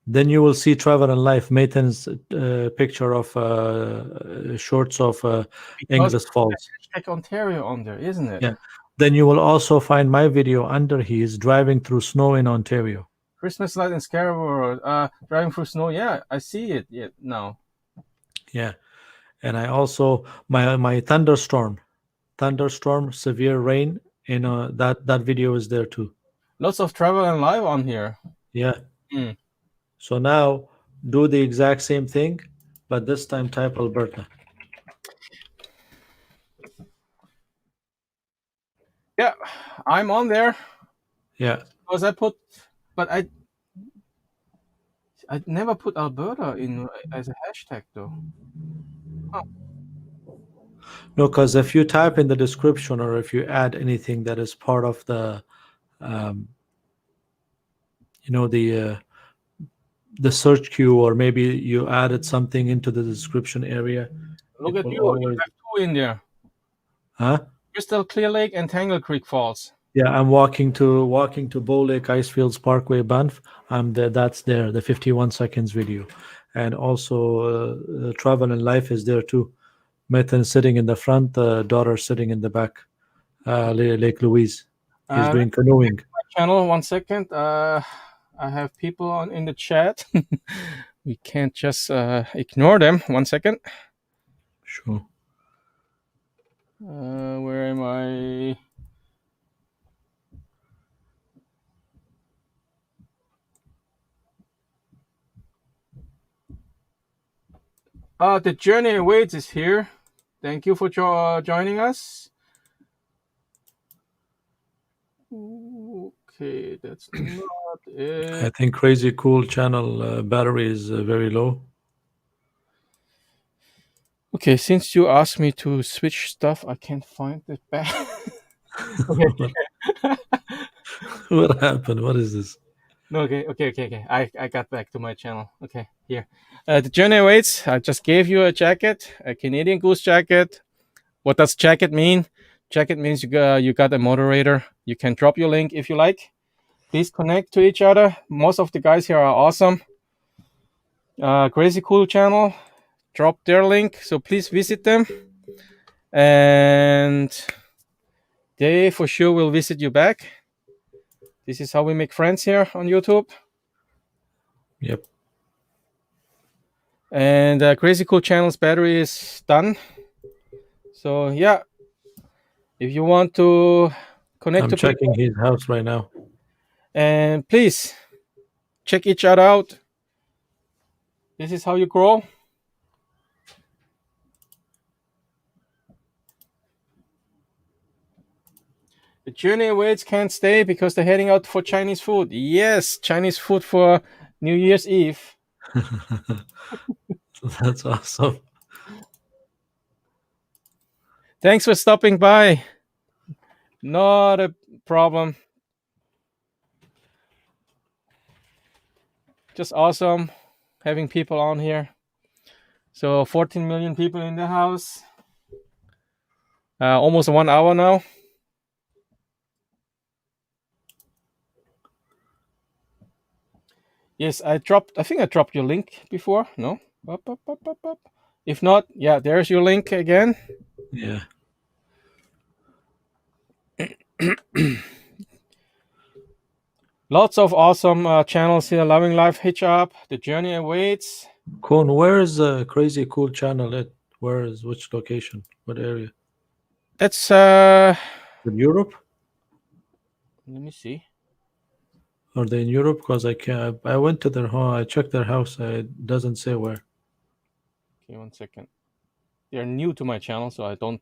then you will see Trevor and Life Mathan's picture of shorts of because Inglis Falls. hashtag Ontario on there, isn't it? Yeah. Then you will also find my video under he is driving through snow in Ontario. Christmas light in Scarborough, driving through snow. Yeah, I see it. Yeah, now. Yeah. And I also my thunderstorm, severe rain in that video is there too. Lots of travel and live on here. Yeah. Mm. So now do the exact same thing, but this time type Alberta. Yeah, I'm on there Yeah. because but I never put Alberta in as a hashtag though. Huh. No, because if you type in the description or if you add anything that is part of the um, you know the search queue, or maybe you added something into the description area, Look it at will you. You always have two in there. huh. Crystal Clear Lake and Tangle Creek Falls. Yeah, I'm walking to Bow Lake Icefields Parkway, Banff. I'm there. That's there. The 51 seconds video, and also Travel and Life is there too. Methan sitting in the front, the daughter sitting in the back. Lake Louise. He's Let doing me check canoeing. my channel 1 second. I have people in the chat. We can't just ignore them. 1 second. Sure. Where am I? The Journey Awaits is here. Thank you for joining us. Okay, that's not it. I think Crazy Cool channel battery is very low. Okay, since you asked me to switch stuff, I can't find it back. Okay. What happened? What is this? No, okay. I got back to my channel. Okay, here. The journey awaits. I just gave you a jacket, a Canadian Goose jacket. What does jacket mean? Jacket means you got a moderator. You can drop your link if you like. Please connect to each other. Most of the guys here are awesome. Crazy Cool channel. Drop their link, so please visit them. And they for sure will visit you back. This is how we make friends here on YouTube. Yep. And Crazy Cool channel's battery is done. So yeah, if you want to connect I'm to checking people, his house right now. and please check each other out. This is how you grow. The journey awaits can't stay because they're heading out for Chinese food. Yes, Chinese food for New Year's Eve. That's awesome. Thanks for stopping by. Not a problem. Just awesome having people on here. So 14 million people in the house. Almost 1 hour now. Yes, I think I dropped your link before. No? Up. If not, yeah, there's your link again. Yeah. Lots of awesome channels here. Loving Life Hitch Up. The Journey Awaits. Kon, where is Crazy Cool channel at? Where is which location? What area? That's In Europe? let me see. Are they in Europe? Because I went to their home. I checked their house. It doesn't say where. Okay, 1 second. They're new to my channel, so I don't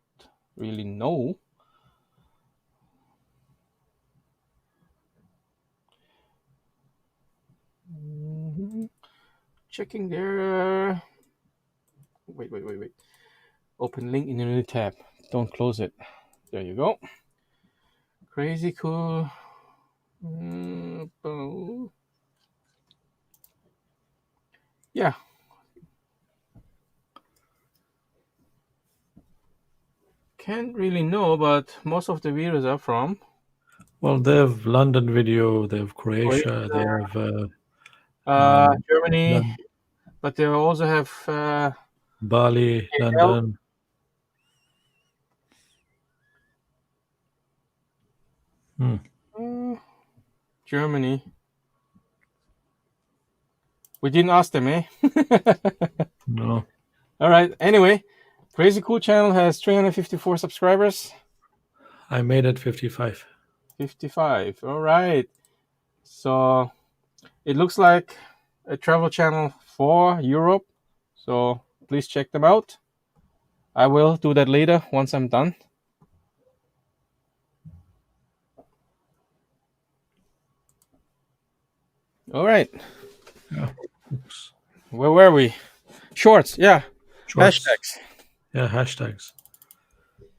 really know. Checking their. Wait. Open link in a new tab. Don't close it. There you go. Crazy Cool. Yeah. Can't really know, but most of the videos are from. Well, they have London video. They have Croatia. They have Germany, but they also have Bali, London. Germany. We didn't ask them, eh? No. All right. Anyway, Crazy Cool channel has 354 subscribers. I made it 55. 55. All right. So it looks like a travel channel for Europe. So please check them out. I will do that later once I'm done. All right. Yeah. Oops. Where were we? Shorts. Yeah. Shorts. Hashtags. Yeah, hashtags.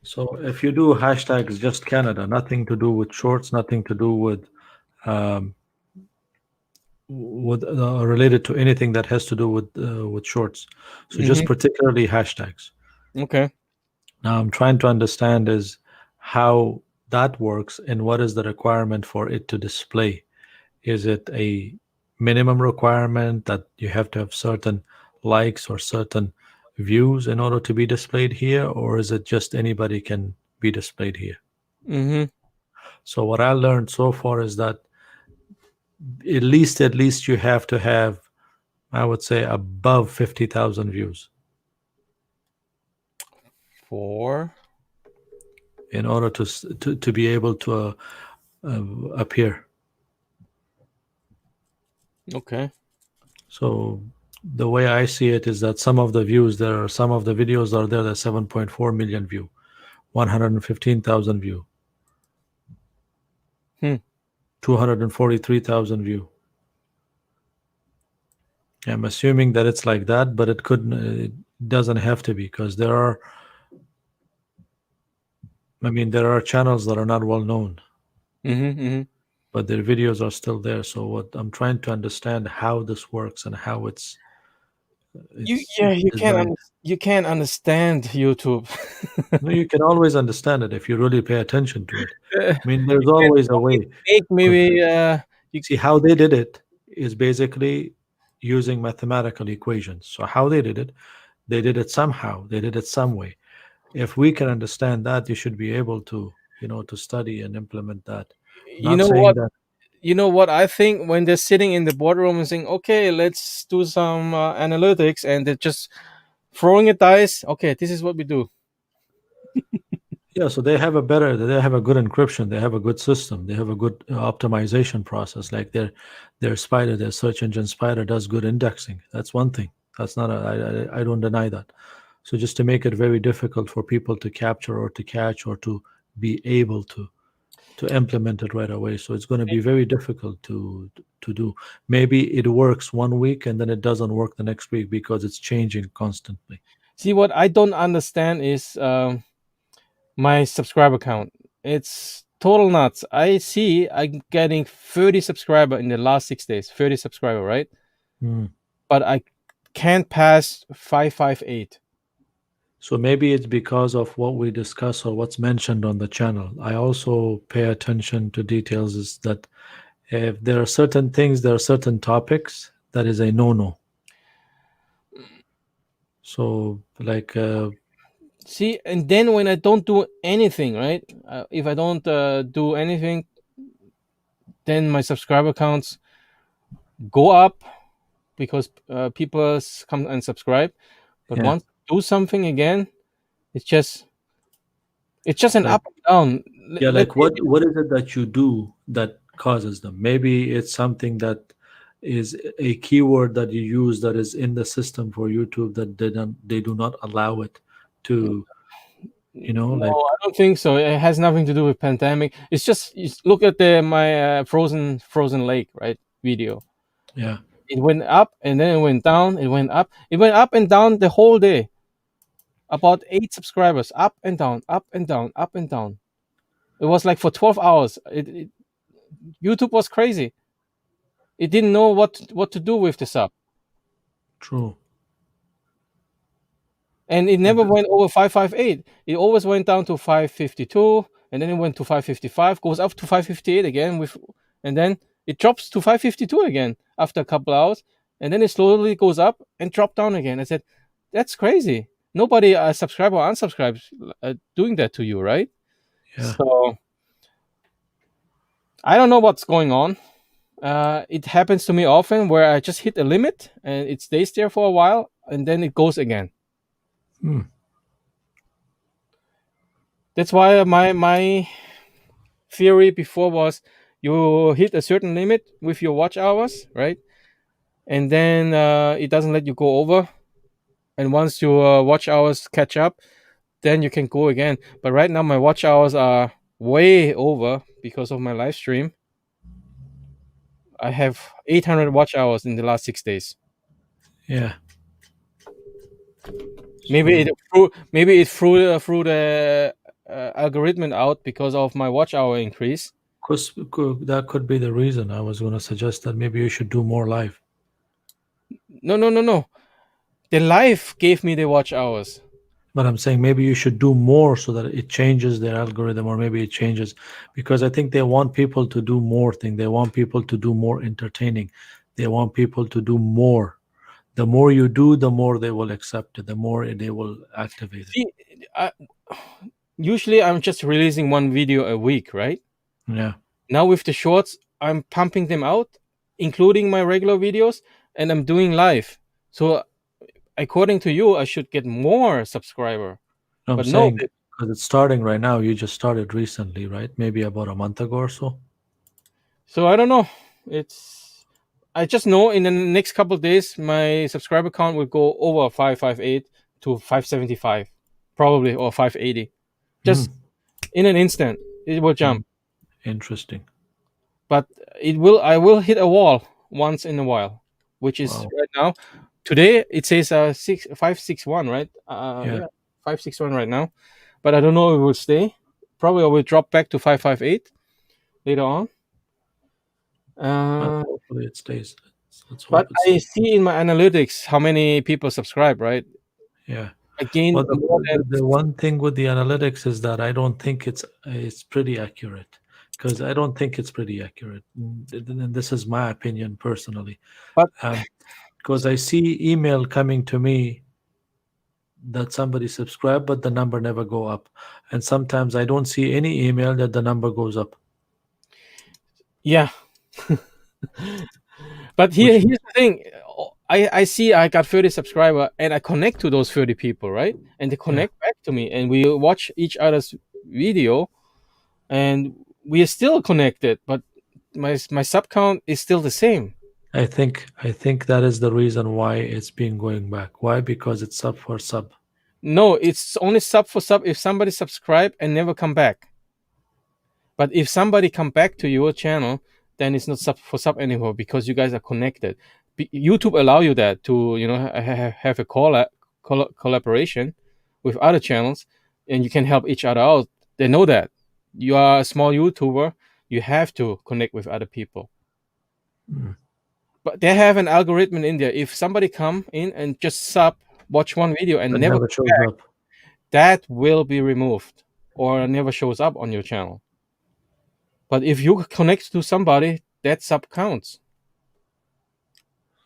So if you do hashtags, just Canada, nothing to do with shorts, nothing to do with related to anything that has to do with shorts. So just particularly hashtags. Okay. Now I'm trying to understand is how that works and what is the requirement for it to display. Is it a minimum requirement that you have to have certain likes or certain views in order to be displayed here, or is it just anybody can be displayed here? So what I learned so far is that at least you have to have, I would say, above 50,000 views in order to be able to appear. Okay. So the way I see it is that some of the videos are there that 7.4 million view, 115,000 view, 243,000 view. I'm assuming that it's like that, but it doesn't have to be, because there are channels that are not well known, but their videos are still there. So what I'm trying to understand how this works and how it's You designed. you can't understand YouTube. No, you can always understand it if you really pay attention to it. Uh, I mean, there's you can always a way. make 'Cause maybe you see, how they did it is basically using mathematical equations. So how they did it somehow. They did it some way. If we can understand that, you should be able to, to study and implement that. you Not know saying what that. you know what I think when they're sitting in the boardroom and saying, okay, let's do some analytics, and they're just throwing a dice. Okay, this is what we do. Yeah, so they have a good encryption. They have a good system. They have a good optimization process. Like their search engine Spider does good indexing. That's one thing. That's not I don't deny that. So just to make it very difficult for people to capture or to catch or to be able to implement it right away. So it's going to be very difficult to do. Maybe it works one week and then it doesn't work the next week because it's changing constantly. See, what I don't understand is my subscriber count. It's total nuts. I see I'm getting 30 subscriber in the last 6 days. 30 subscriber, right? Hmm. But I can't pass 558. So maybe it's because of what we discuss or what's mentioned on the channel. I also pay attention to details, is that if there are certain things, there are certain topics that is a no-no. So like See, and then when I don't do anything, right? If I don't do anything, then my subscriber counts go up because people come and subscribe. But yeah, once I do something again, it's just an like up and down. yeah, Let's like say, what is it that you do that causes them? Maybe it's something that is a keyword that you use that is in the system for YouTube that they do not allow it to, no, like I don't think so. It has nothing to do with pandemic. It's just you look at my frozen lake, right, video. yeah. It went up and then it went down. It went up and down the whole day. About 8 subscribers, up and down, up and down, up and down. It was like for 12 hours. YouTube was crazy. It didn't know what to do with the sub, True. and it And never went over 558. It always went down to 552, and then it went to 555, goes up to 558 again and then it drops to 552 again after a couple hours, and then it slowly goes up and drop down again. I said, that's crazy. Nobody subscribe or unsubscribes doing that to you, right? yeah. So I don't know what's going on. It happens to me often where I just hit a limit and it stays there for a while and then it goes again. Hmm. That's why my theory before was you hit a certain limit with your watch hours, right? And then it doesn't let you go over. And once your watch hours catch up, then you can go again. But right now my watch hours are way over because of my live stream. I have 800 watch hours in the last 6 days. Yeah. Maybe So it threw the algorithm out because of my watch hour increase. that could be the reason. I was going to suggest that maybe you should do more live. No, no, no, no. The live gave me the watch hours. But I'm saying maybe you should do more so that it changes their algorithm, or maybe it changes, because I think they want people to do more things. They want people to do more entertaining. They want people to do more. The more you do, the more they will accept it. The more they will activate it. See, I, usually I'm just releasing one video a week, right? Yeah. Now with the shorts, I'm pumping them out, including my regular videos, and I'm doing live. So according to you, I should get more subscriber. I'm But no, saying because it's starting right now. You just started recently, right? Maybe about a month ago or so. so I don't know. I just know in the next couple of days my subscriber count will go over 558 to 575, probably, or 580. Hmm. Just in an instant, it will jump. Interesting. but I will hit a wall once in a while, which is Wow. right now. Today it says 561, right? Yeah. Yeah, 561 right now, but I don't know if it will stay. Probably I will drop back to 558 later on. Hopefully it stays. Let's But hope it I stays. see in my analytics how many people subscribe, right? Yeah. I gained Well, more than. the one thing with the analytics is that I don't think it's pretty accurate, because I don't think it's pretty accurate. And this is my opinion personally, But because I see email coming to me that somebody subscribed, but the number never go up, and sometimes I don't see any email that the number goes up. yeah, but Which here's the thing. I see I got 30 subscriber and I connect to those 30 people, right? And they Yeah, connect back to me and we watch each other's video and we are still connected, but my sub count is still the same. I think that is the reason why it's been going back. Why? Because it's sub for sub. No, it's only sub for sub if somebody subscribe and never come back. But if somebody come back to your channel, then it's not sub for sub anymore because you guys are connected. YouTube allow you that to have a collaboration with other channels, and you can help each other out. They know that you are a small YouTuber, you have to connect with other people. Mm. But they have an algorithm in there. If somebody come in and just watch one video and That never never come shows back, up. that will be removed or never shows up on your channel. But if you connect to somebody, that sub counts.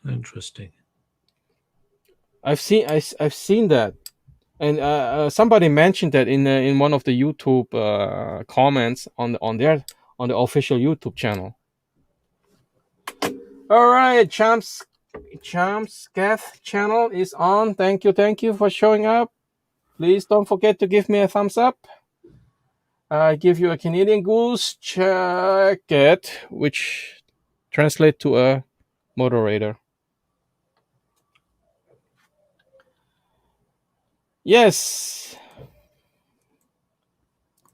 Interesting. I've seen that, and somebody mentioned that in one of the YouTube comments on the official YouTube channel. All right, Champs Gath channel is on. Thank you for showing up. Please don't forget to give me a thumbs up. I give you a Canadian Goose jacket, which translate to a moderator. Yes.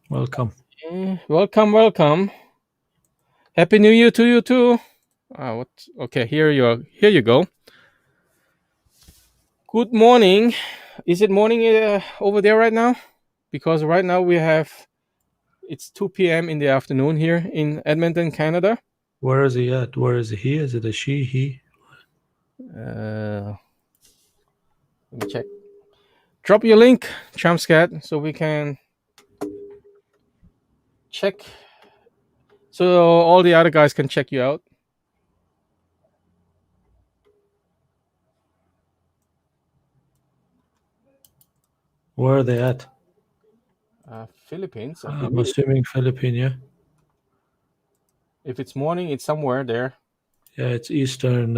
Welcome. Welcome. Happy New Year to you too. What? Okay, here you are. Here you go. Good morning. Is it morning over there right now? Because right now it's 2 p.m. in the afternoon here in Edmonton, Canada. Where is he at? Where is he? Is it a she, he? Let me check. Drop your link, Champscat, so we can check. So all the other guys can check you out. Where are they at? Philippines, I I'm believe. assuming Philippine, yeah? If it's morning, it's somewhere there. Yeah, it's Eastern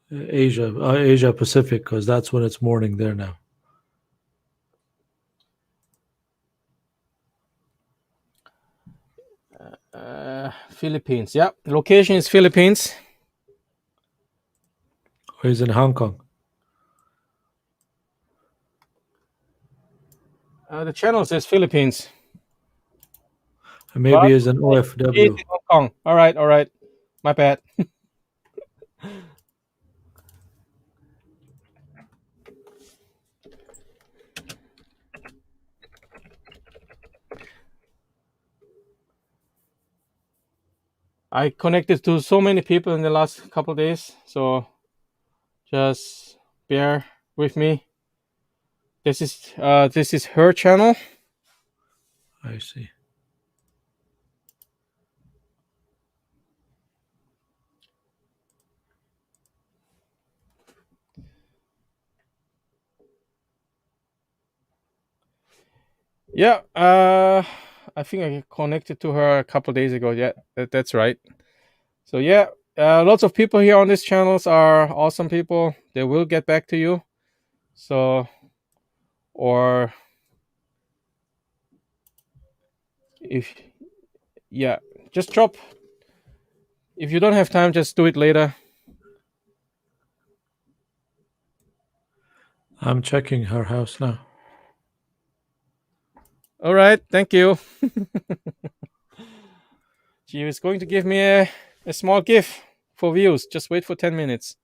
Asia, Asia Pacific, because that's when it's morning there now. Philippines. Yeah, location is Philippines. Or he's in Hong Kong. The channel says Philippines. And maybe But he's in it's OFW. in Hong Kong. All right. My bad. I connected to so many people in the last couple of days, so just bear with me. This is her channel. I see. Yeah, I think I connected to her a couple of days ago. Yeah, that's right. So yeah, lots of people here on these channels are awesome people. They will get back to you. So, or if yeah, just drop. If you don't have time, just do it later. I'm checking her house now. All right, thank you. She was going to give me a small gift for views. Just wait for 10 minutes.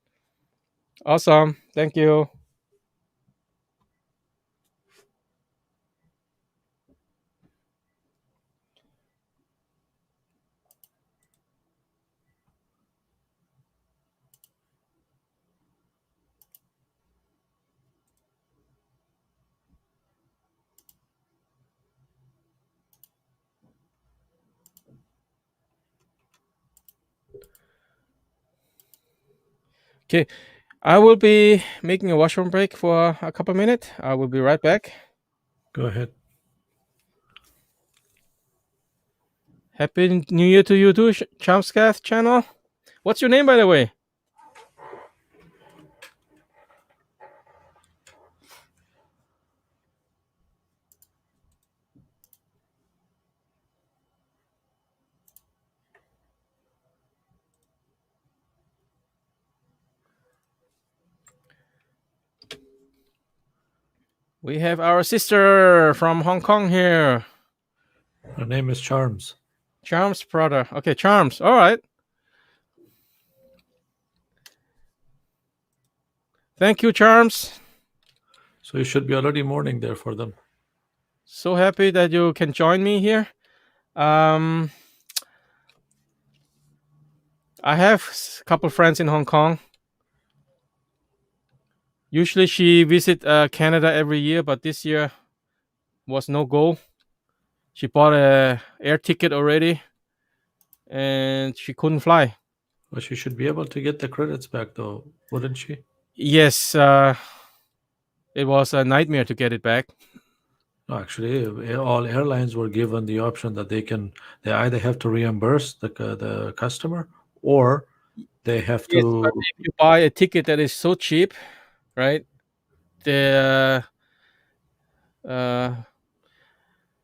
Awesome. Thank you. Okay, I will be making a washroom break for a couple minutes. I will be right back. Go ahead. Happy New Year to you too, Chamscath channel. What's your name, by the way? We have our sister from Hong Kong here. Her name is Charms. Charms brother. Okay, Charms. All right. Thank you, Charms. So you should be already mourning there for them. So happy that you can join me here. I have a couple friends in Hong Kong. Usually she visit Canada every year, but this year was no go. She bought a air ticket already, and she couldn't fly. But she should be able to get the credits back, though, wouldn't she? Yes, it was a nightmare to get it back. No, actually, all airlines were given the option that they either have to reimburse the customer, or they have Yes, to. but if you buy a ticket that is so cheap, right? They uh,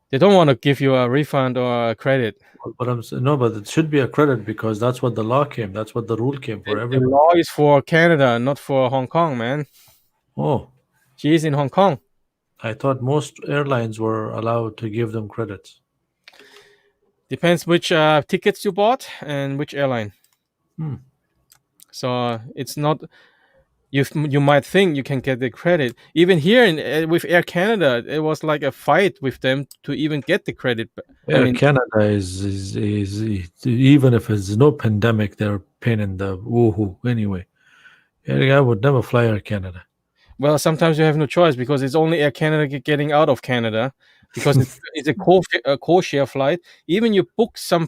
they don't want to give you a refund or a credit. But no, but it should be a credit because that's what the law came. That's what the rule came for The everyone. law is for Canada, not for Hong Kong, man. Oh, She is in Hong Kong. I thought most airlines were allowed to give them credits. Depends which tickets you bought and which airline. Hmm. So it's not. You might think you can get the credit. Even here with Air Canada, it was like a fight with them to even get the credit. Air Canada is even if there's no pandemic, they're pain in the woohoo anyway. I would never fly Air Canada. Well, sometimes you have no choice because it's only Air Canada getting out of Canada because it's a co-share flight. Even you book some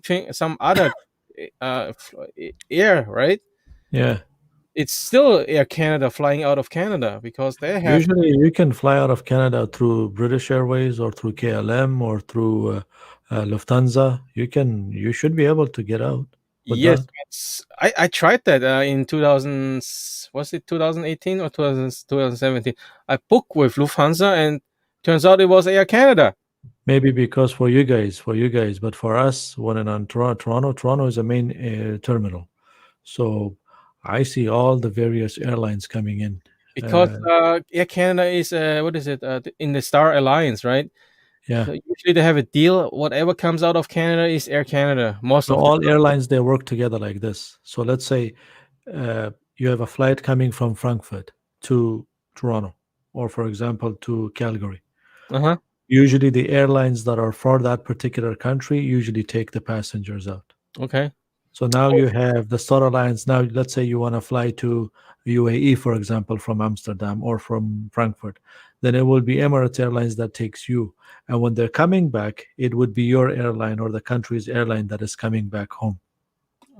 other air, right? Yeah. It's still Air Canada flying out of Canada because they have. Usually, you can fly out of Canada through British Airways or through KLM or through Lufthansa. You should be able to get out with Yes, that. I tried that in 2000. Was it 2018 or 2017? I booked with Lufthansa and turns out it was Air Canada. Maybe because for you guys, but for us, when in Toronto is a main terminal. So I see all the various airlines coming in. Because Air Canada is what is it in the Star Alliance, right? Yeah. So usually they have a deal. Whatever comes out of Canada is Air Canada. So all airlines, they work together like this. So let's say you have a flight coming from Frankfurt to Toronto, or for example to Calgary. Uh-huh. Usually the airlines that are for that particular country usually take the passengers out. Okay. So now you have the Star Alliance. Now let's say you want to fly to UAE, for example, from Amsterdam or from Frankfurt. Then it will be Emirates Airlines that takes you. And when they're coming back, it would be your airline or the country's airline that is coming back home.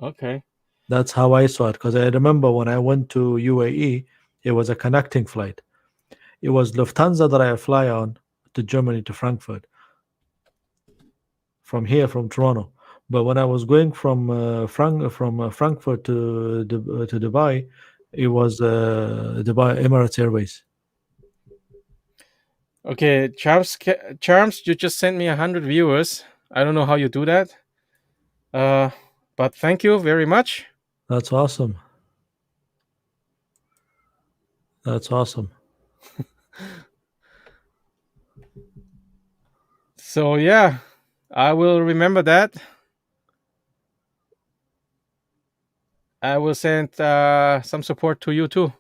Okay. That's how I saw it. Because I remember when I went to UAE, it was a connecting flight. It was Lufthansa that I fly on to Germany to Frankfurt from here, from Toronto. But when I was going from Frankfurt to Dubai, it was Dubai Emirates Airways. Okay, Charms, you just sent me 100 viewers. I don't know how you do that. But thank you very much. That's awesome. That's awesome. So yeah, I will remember that. I will send some support to you too.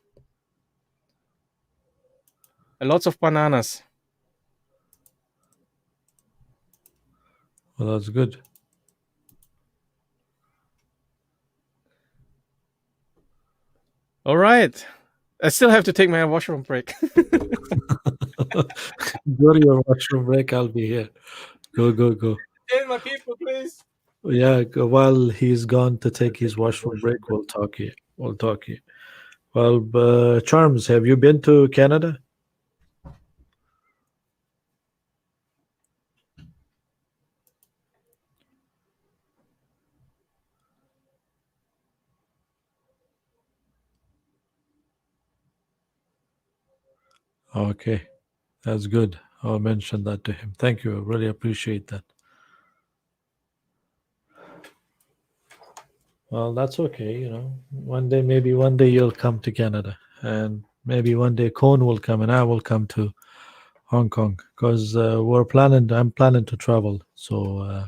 Lots of bananas. Well, that's good. All right. I still have to take my washroom break. Go to your washroom break. I'll be here. Go, go, go. Hey, my people, please. Yeah, while he's gone to take his washroom break, we'll talk here. We'll talk here. Well, Charms, have you been to Canada? Okay, that's good. I'll mention that to him. Thank you. I really appreciate that. Well, that's okay. One day, maybe one day you'll come to Canada, and maybe one day Cone will come and I will come to Hong Kong because we're planning. I'm planning to travel, so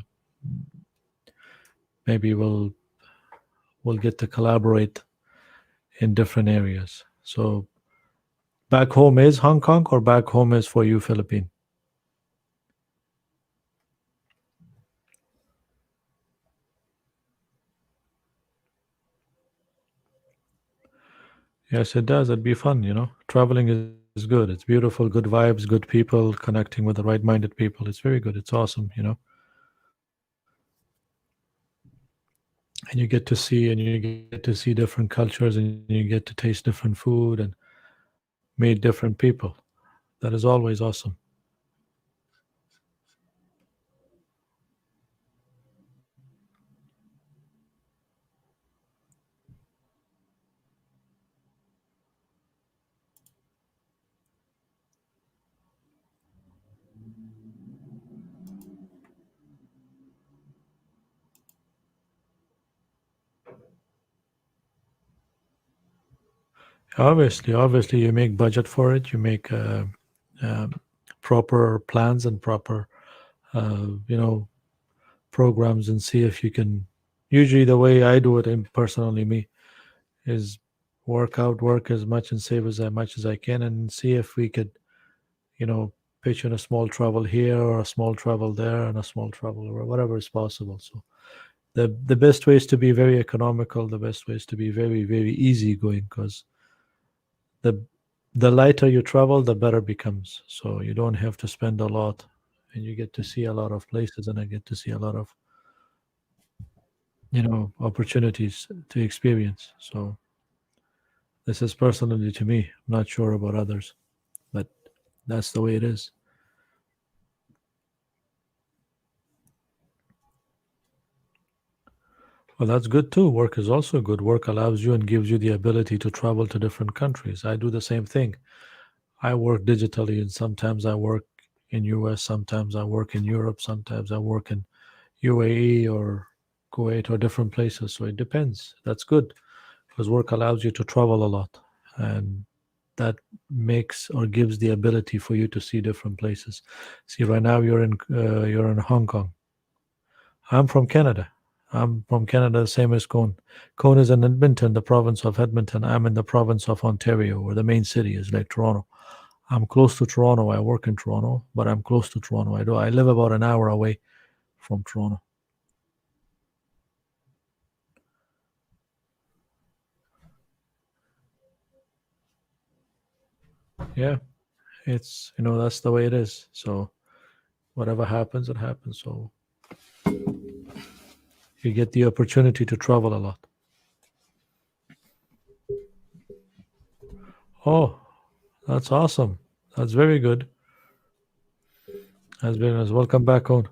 maybe we'll get to collaborate in different areas. So back home is Hong Kong, or back home is for you, Philippine? Yes, it does. It'd be fun. Traveling is good. It's beautiful, good vibes, good people, connecting with the right-minded people. It's very good. It's awesome. And you get to see different cultures, and you get to taste different food and meet different people. That is always awesome. Obviously, you make budget for it. You make um, proper plans and proper, you know, programs, and see if you can. Usually, the way I do it, and personally me, is work as much and save as much as I can, and see if we could, you know, pitch in a small travel here or a small travel there and a small travel or whatever is possible. So the best way is to be very economical. The best way is to be very very easygoing, because the the lighter you travel, the better becomes. So you don't have to spend a lot, and you get to see a lot of places, and I get to see a lot of opportunities to experience. So this is personally to me. I'm not sure about others, but that's the way it is. Well, that's good too. Work is also good. Work allows you and gives you the ability to travel to different countries. I do the same thing. I work digitally, and sometimes I work in US, sometimes I work in Europe, sometimes I work in UAE or Kuwait or different places. So it depends. That's good because work allows you to travel a lot, and that makes or gives the ability for you to see different places. See, right now you're in Hong Kong. I'm from Canada. I'm from Canada, same as Cone. Cone is in Edmonton, the province of Edmonton. I'm in the province of Ontario, where the main city is like Toronto. I'm close to Toronto. I work in Toronto, but I'm close to Toronto. I live about an hour away from Toronto. Yeah, it's that's the way it is. So whatever happens, it happens. So you get the opportunity to travel a lot. Oh, that's awesome. That's very good. That's very nice. Welcome back on.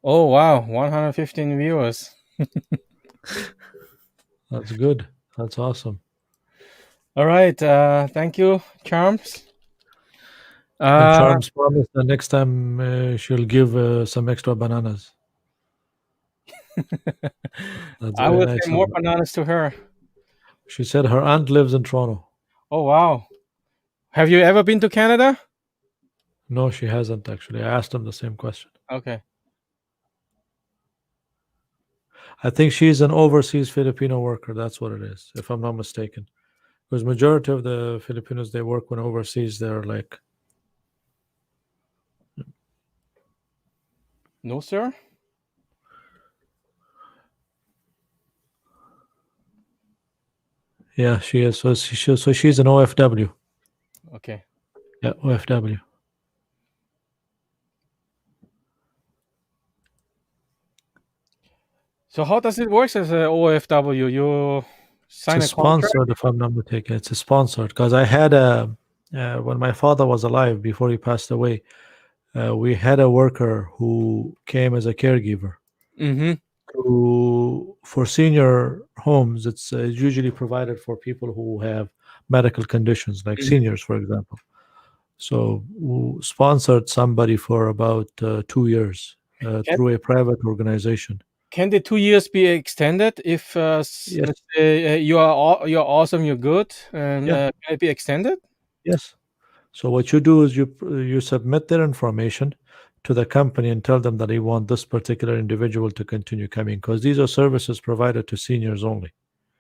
Oh, wow. 115 viewers. That's good. That's awesome. All right. Thank you, Charms. And Uh, Charms promised that next time she'll give some extra bananas. That's I very will nice send of more her. bananas to her. She said her aunt lives in Toronto. Oh, wow. Have you ever been to Canada? No, she hasn't actually. I asked him the same question. Okay. I think she's an overseas Filipino worker. That's what it is, if I'm not mistaken. Because majority of the Filipinos they work when overseas, they're like, No, sir. yeah, she is. So she's an OFW. Okay. Yeah, OFW. So how does it work as a OFW? You It's sign a a contract? sponsored, if I'm not mistaken. It's a sponsored because I had a when my father was alive before he passed away. We had a worker who came as a caregiver Mm-hmm. for senior homes. It's usually provided for people who have medical conditions, like Mhm. seniors, for example. So we sponsored somebody for about 2 years Can, through a private organization. can the 2 years be extended if Yes. let's say you're awesome, you're good, and Yeah. can it be extended? Yes. So what you do is you submit their information to the company and tell them that you want this particular individual to continue coming because these are services provided to seniors only.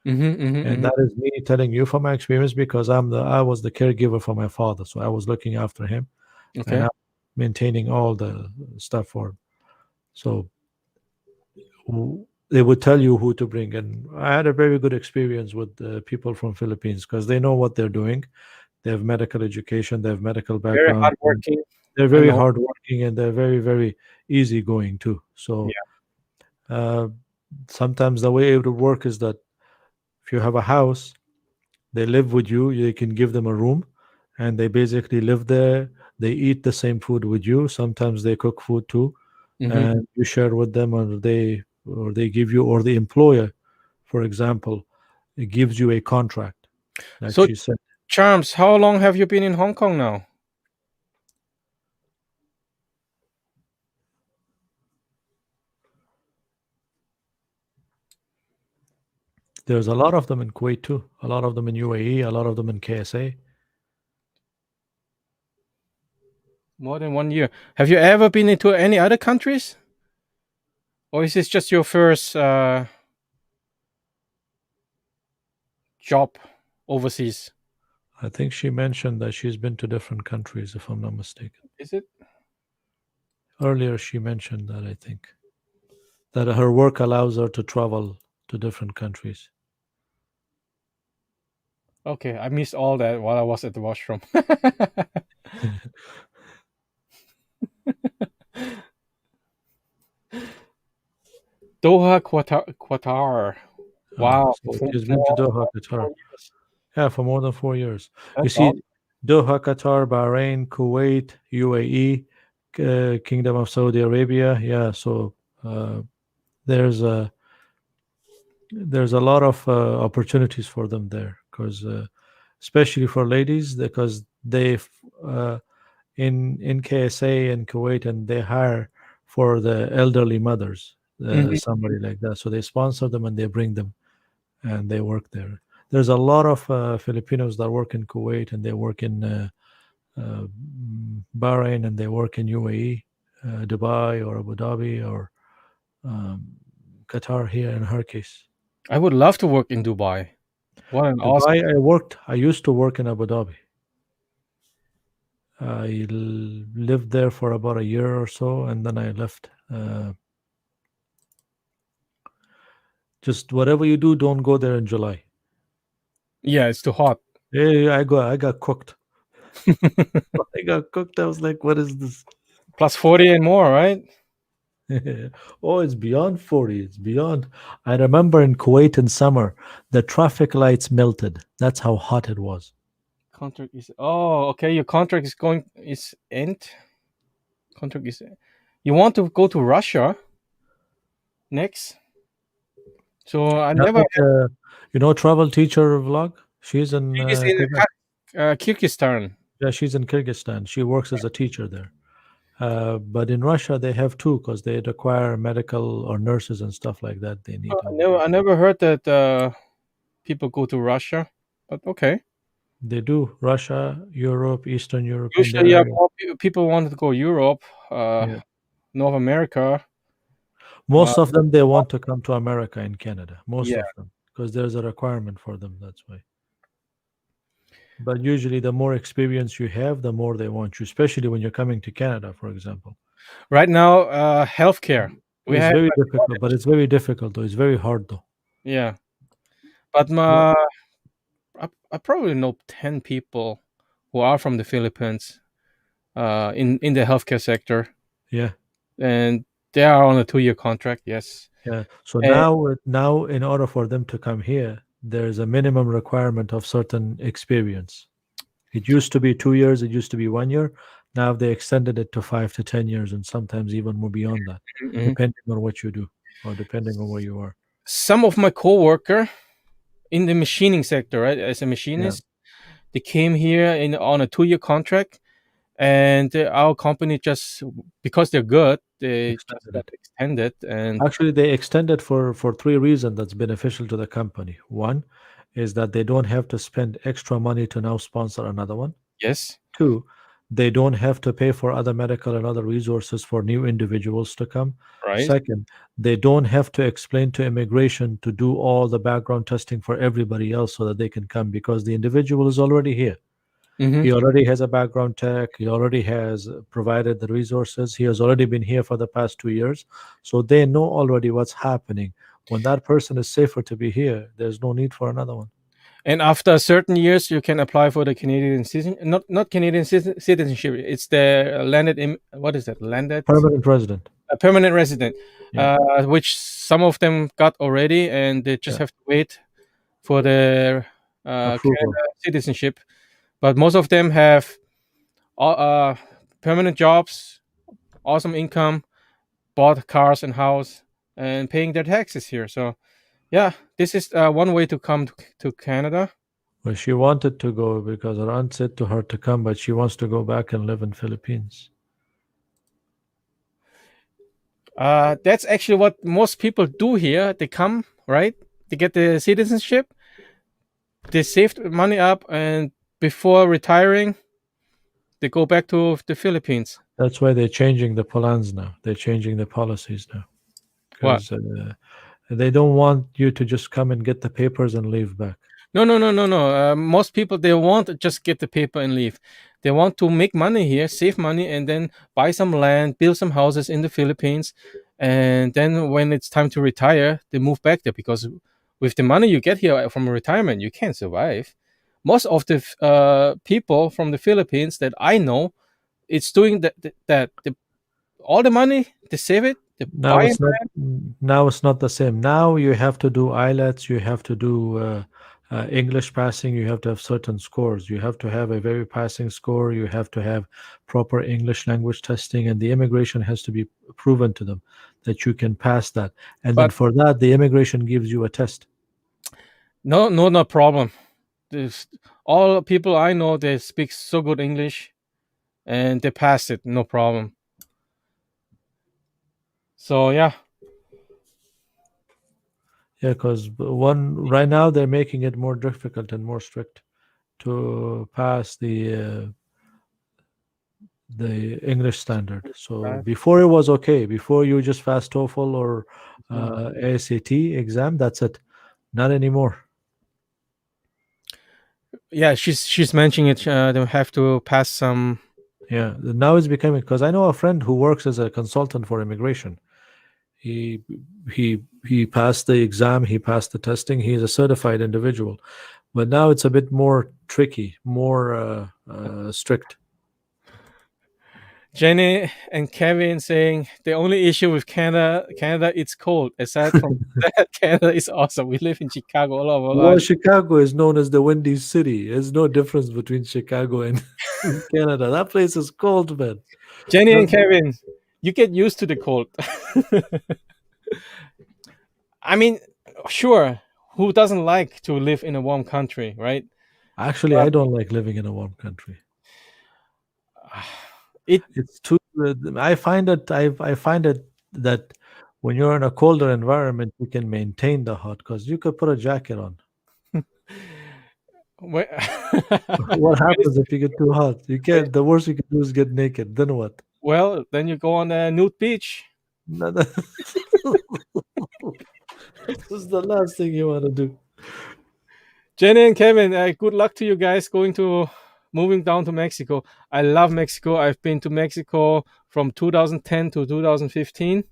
Mm-hmm, mm-hmm, And mm-hmm. that is me telling you from my experience because I was the caregiver for my father, so I was looking after him and Okay. I'm maintaining all the stuff for him. So they would tell you who to bring, and I had a very good experience with people from Philippines because they know what they're doing. They have medical education, they have medical Very background. hardworking. They're I very know. hardworking and they're very, very easygoing too. So Yeah. uh, sometimes the way it would work is that if you have a house, they live with you, you can give them a room and they basically live there. They eat the same food with you. Sometimes they cook food too, Mm-hmm. and you share with them, or they give you, or the employer, for example, it gives you a contract, like So, she said. Charms, how long have you been in Hong Kong now? There's a lot of them in Kuwait too, a lot of them in UAE, a lot of them in KSA. More than 1 year. Have you ever been into any other countries, or is this just your first job overseas? I think she mentioned that she's been to different countries, if I'm not mistaken. Is it? Earlier, she mentioned that, I think, that her work allows her to travel to different countries. Okay, I missed all that while I was at the washroom. Doha, Qatar. Wow, So for she's been to more Doha, than Qatar. 4 years. Yeah, for more than 4 years. You That's awesome. see, Doha, Qatar, Bahrain, Kuwait, UAE, Kingdom of Saudi Arabia. Yeah, so uh, there's a there's a lot of opportunities for them there because especially for ladies because uh, in KSA and Kuwait and they hire for the elderly mothers, Mhm. somebody like that. So they sponsor them and they bring them and they work there. There's a lot of Filipinos that work in Kuwait and they work in uh, Bahrain and they work in UAE, Dubai or Abu Dhabi or um, Qatar here in her case. I would love to work in Dubai. What an awesome. Dubai, I used to work in Abu Dhabi. I lived there for about a year or so, and then I left. Just whatever you do, don't go there in July. Yeah, it's too hot. Hey, I got cooked. I got cooked. I was like, what is this? Plus 40 and more, right? Oh, it's beyond 40. It's beyond. I remember in Kuwait in summer, the traffic lights melted. That's how hot it was. Contract is okay. Your contract is going is end. Contract is. You want to go to Russia next? So I Yeah, never. like, travel teacher vlog. She's in He's in Quebec. Kyrgyzstan. Yeah, she's in Kyrgyzstan. She works as a teacher there. But in Russia, they have two because they require medical or nurses and stuff like that. They need over there. I never heard that people go to Russia, but okay. They do Russia, Europe, Eastern Europe in their Usually, area. more people want to go Europe, Yeah. North America. Uh, Most of them they want to come to America and Canada. Most yeah. of them, because there's a requirement for them. That's why. But usually, the more experience you have, the more they want you. Especially when you're coming to Canada, for example. Right now, healthcare. We It's have very a difficult, but shortage. it's very difficult though. It's very hard though. Yeah, but Yeah. I probably know 10 people who are from the Philippines in the healthcare sector, Yeah. and they are on a 2-year contract. Yes, Yeah. So and now, in order for them to come here, there's a minimum requirement of certain experience. It used to be 2 years. It used to be 1 year. Now they extended it to 5 to 10 years, and sometimes even more beyond that, mhm. depending on what you do or depending on where you are. Some of my coworker in the machining sector, right, as a Yeah. machinist, they came here in on a 2-year contract, and our company just because they're good, they just Extended got it. extended. And Actually, they extended for three reasons that's beneficial to the company. One is that they don't have to spend extra money to now sponsor another one. yes, Two, they don't have to pay for other medical and other resources for new individuals to come. right. Second, they don't have to explain to immigration to do all the background testing for everybody else so that they can come because the individual is already here. Hmm. He already has a background check. He already has provided the resources. He has already been here for the past 2 years. So they know already what's happening. When that person is safer to be here, there's no need for another one. And after certain years, you can apply for the Canadian citizen, not Canadian citizenship. It's the landed. What is that? Landed Permanent resident. a permanent resident, Yeah. which some of them got already, and they just Yeah. have to wait for their Approval. Canada citizenship. But most of them have permanent jobs, awesome income, bought cars and house, and paying their taxes here. So yeah, this is one way to come to Canada. Well, she wanted to go because her aunt said to her to come, but she wants to go back and live in Philippines. That's actually what most people do here. They come, right? They get the citizenship, they saved money up, and before retiring, they go back to the Philippines. That's why they're changing the plans now. They're changing the policies now What? because they don't want you to just come and get the papers and leave back. No, no, no, no, no. Most people they want to just get the paper and leave. They want to make money here, save money, and then buy some land, build some houses in the Philippines, and then when it's time to retire, they move back there because with the money you get here from retirement, you can't survive. Most of the people from the Philippines that I know, it's doing all the money they save it, they Now buy it. it's not. Now it's not the same. Now you have to do IELTS. You have to do English passing. You have to have certain scores. You have to have a very passing score. You have to have proper English language testing, and the immigration has to be proven to them that you can pass that. And then But for that, the immigration gives you a test. no, no, no problem. There's, all people I know they speak so good English and they pass it no problem. So yeah, Yeah, because one right now they're making it more difficult and more strict to pass the English standard. So right. before it was okay. Before you just pass TOEFL or Mhm. ACT exam, that's it. Not anymore. Yeah, she's mentioning it. They have to pass some. Yeah, now it's becoming because I know a friend who works as a consultant for immigration. He he passed the exam. He passed the testing. He's a certified individual, but now it's a bit more tricky, more strict. Jenny and Kevin saying the only issue with Canada, it's cold. Aside from that, Canada is awesome. We live in Chicago all of our Well, lives. Chicago is known as the Windy City. There's no difference between Chicago and Canada. That place is cold, man. Jenny and That's Kevin, you get used to the cold. I mean, sure, who doesn't like to live in a warm country, right? actually, I But don't like living in a warm country. it It's too. I find it that when you're in a colder environment, you can maintain the hot because you could put a jacket on. When What it's- happens if you get too hot? You when- can't. The worst you can do is get naked. Then what? well, then you go on a nude beach. No, no. This is the last thing you want to do. Jenny and Kevin, good luck to you guys moving down to Mexico. I love Mexico. I've been to Mexico from 2010 to 2015.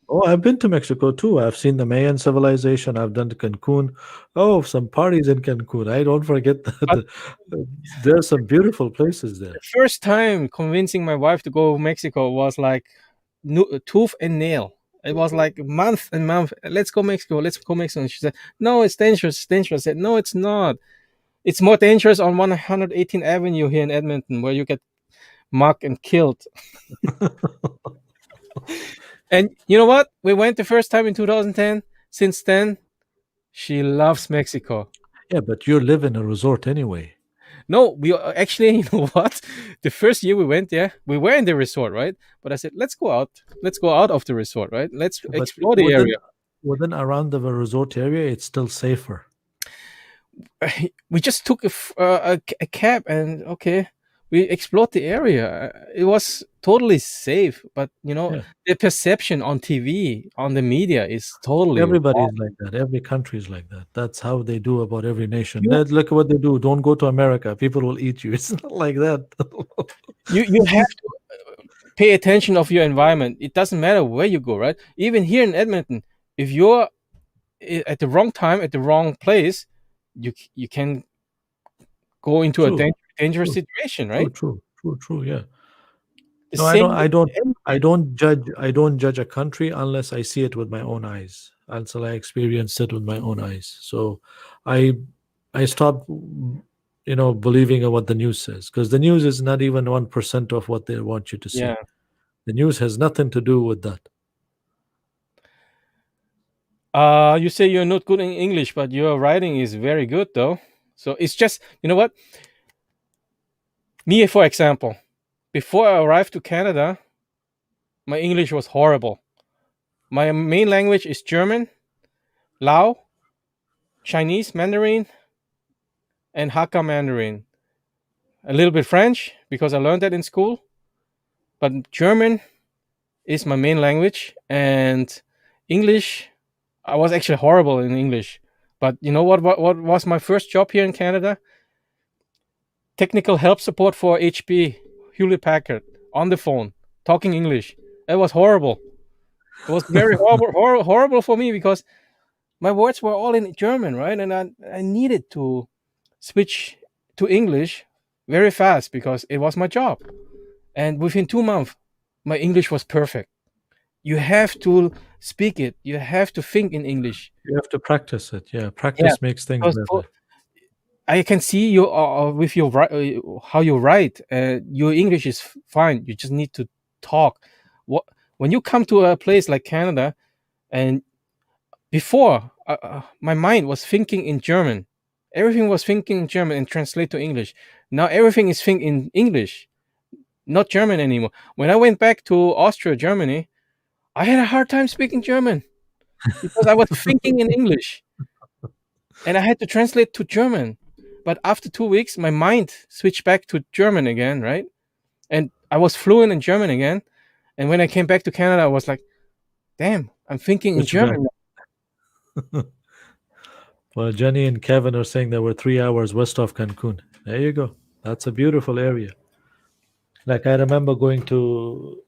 Oh, I've been to Mexico too. I've seen the Mayan civilization. I've done Cancun. Oh, some parties in Cancun. I don't forget But that. There are some beautiful places there. the first time convincing my wife to go to Mexico was like tooth and nail. It was like month and month. Let's go Mexico. Let's go Mexico. And she said, "No, it's dangerous. It's dangerous." I said, "No, it's not. It's more dangerous on 118th Avenue here in Edmonton, where you get mugged and killed." And you know what? We went the first time in 2010. Since then, she loves Mexico. Yeah, but you live in a resort anyway. No, we actually, you know what? The first year we went there, we were in the resort, right? But I said, let's go out. Let's go out of the resort, right? Let's But explore the area. within around the resort area, it's still safer. We just took a cab and okay, we explored the area. It was totally safe, but you know, Yeah. the perception on TV, on the media is totally Everybody's wrong. like that. Every country is like that. That's how they do about every nation. You, Look at what they do. Don't go to America. People will eat you. It's not like that. you have to pay attention of your environment. It doesn't matter where you go, right? Even here in Edmonton, if you're at the wrong time at the wrong place, you can go into a True. dangerous True. situation, right? True. Yeah. The No, same I with don't judge a country unless I see it with my own eyes, until I experience it with my own eyes. So I stop, believing in what the news says, because the news is not even 1% of what they want you to yeah. see. The news has nothing to do with that. You say you're not good in English, but your writing is very good, though. So it's just, you know what? Me, for example, before I arrived to Canada, my English was horrible. My main language is German, Lao, Chinese Mandarin, and Hakka Mandarin. A little bit French because I learned that in school, but German is my main language, and English, I was actually horrible in English. But you know what was my first job here in Canada? Technical help support for HP, Hewlett Packard, on the phone, talking English. It was horrible. It was very horrible for me because my words were all in German, right? And I needed to switch to English very fast because it was my job. And within 2 months, my English was perfect. You have to speak it. You have to think in English. You have to practice it. Yeah, Yeah, practice makes things better. I can see you with your how you write. Your English is fine. You just need to talk. What when you come to a place like Canada, and before my mind was thinking in German, everything was thinking in German and translate to English. Now everything is thinking in English, not German anymore. When I went back to Austria, Germany, I had a hard time speaking German because I was thinking in English and I had to translate to German. But after 2 weeks, my mind switched back to German again, right? And I was fluent in German again. And when I came back to Canada, I was like, damn, I'm thinking in Switch back. German. Well, Jenny and Kevin are saying that we're 3 hours west of Cancun. There you go. That's a beautiful area. Like I remember going to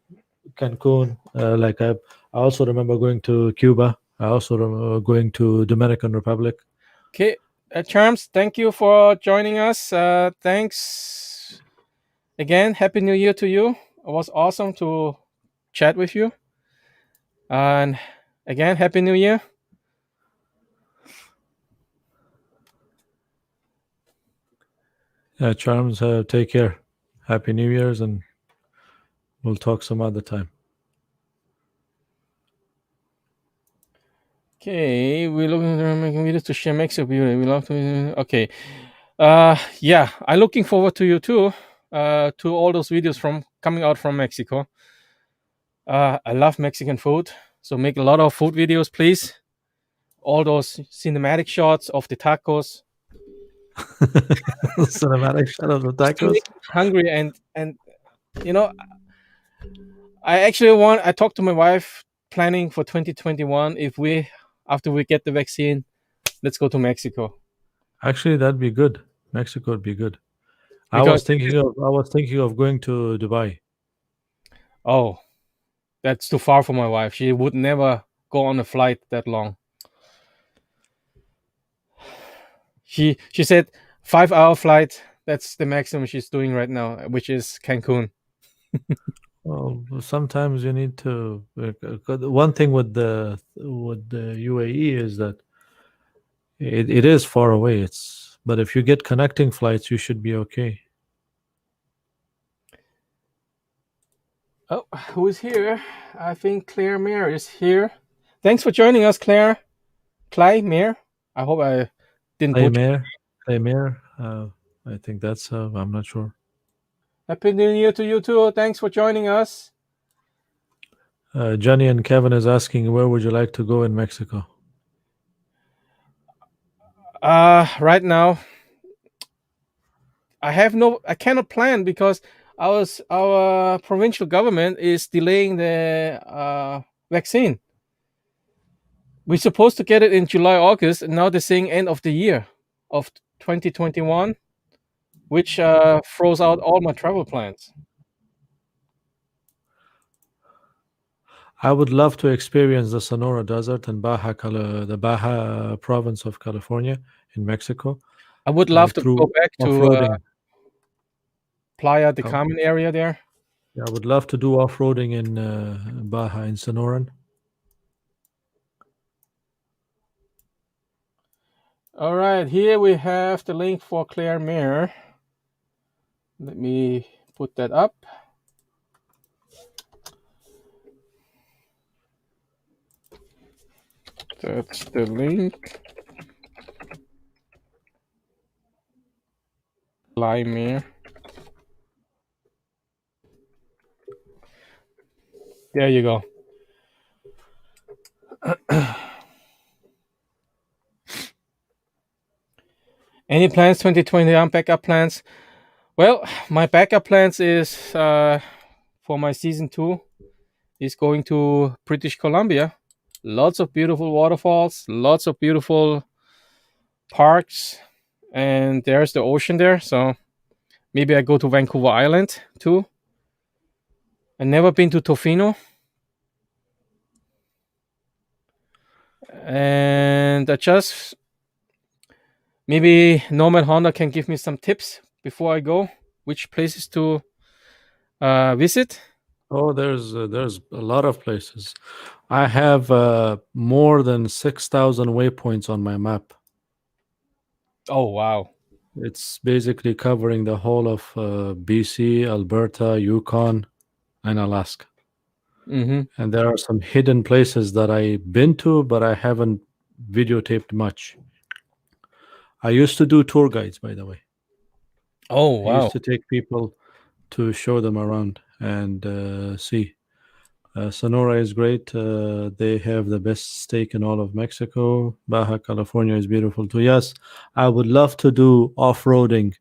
Cancun. I also remember going to Cuba. I also remember going to Dominican Republic. Okay, Charms, thank you for joining us. Thanks again. Happy New Year to you. It was awesome to chat with you. And again, Happy New Year. Yeah, Charms, take care. Happy New Year's, and we'll talk some other time. Okay, we're looking to making videos to share Mexico beauty. We love to. Okay, yeah, I'm looking forward to you too. To all those videos from coming out from Mexico. I love Mexican food, so make a lot of food videos, please. All those cinematic shots of the tacos. Cinematic shot of the Just to tacos. make me hungry and you know, I talked to my wife. planning for 2021. If we, after we get the vaccine, let's go to Mexico. Actually, that'd be good. Mexico would be good. I Because was thinking of going to Dubai. oh, that's too far for my wife. She would never go on a flight that long. She said 5-hour flight. That's the maximum she's doing right now, which is Cancun. Well, sometimes you need to. One thing with the UAE is that it is far away. But if you get connecting flights, you should be okay. Oh, who's here? I think Claire Mayer is here. Thanks for joining us, Claire. Clay Mayer. I hope I didn't butcher. Claymere. I think that's. I'm not sure. Happy New Year to you too. Thanks for joining us. Johnny and Kevin is asking, where would you like to go in Mexico? Right now, I cannot plan because our provincial government is delaying the vaccine. We're supposed to get it in July, August, and now they're saying end of the year of 2021, which throws out all my travel plans. I would love to experience the Sonora Desert and the Baja province of California in Mexico. I would love to through go back to off-roading. Playa del Carmen area there. Yeah, I would love to do off-roading in Baja, in Sonoran. All right, here we have the link for Claire Mayer. Let me put that up. That's the link. Claire Mayer. There you go. Any plans 2021 backup plans? Well, my backup plans is for my season 2 is going to British Columbia. Lots of beautiful waterfalls, lots of beautiful parks, and there's the ocean there. So maybe I go to Vancouver Island too. I've never been to Tofino. And I just maybe Nomad Honda can give me some tips before I go, which places to visit. Oh, there's a lot of places. I have more than 6,000 waypoints on my map. Oh wow! It's basically covering the whole of BC, Alberta, Yukon, and Alaska. Mm-hmm. And there are some hidden places that I've been to, but I haven't videotaped much. I used to do tour guides, by the way. Oh I wow! used to take people to show them around and see. Sonora is great. They have the best steak in all of Mexico. Baja California is beautiful too. Yes, I would love to do off-roading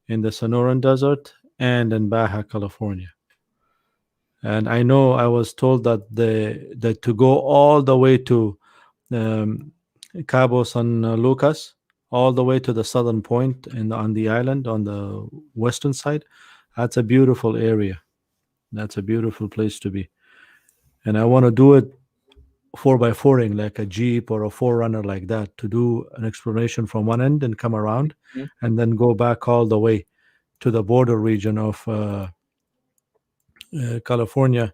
in the Sonoran Desert and in Baja California. And I know I was told that to go all the way to Cabo San Lucas, all the way to the southern point on the island on the western side, that's a beautiful area. That's a beautiful place to be. And I want to do it 4x4ing, like a Jeep or a 4Runner like that, to do an exploration from one end and come around and then go back all the way to the border region of California,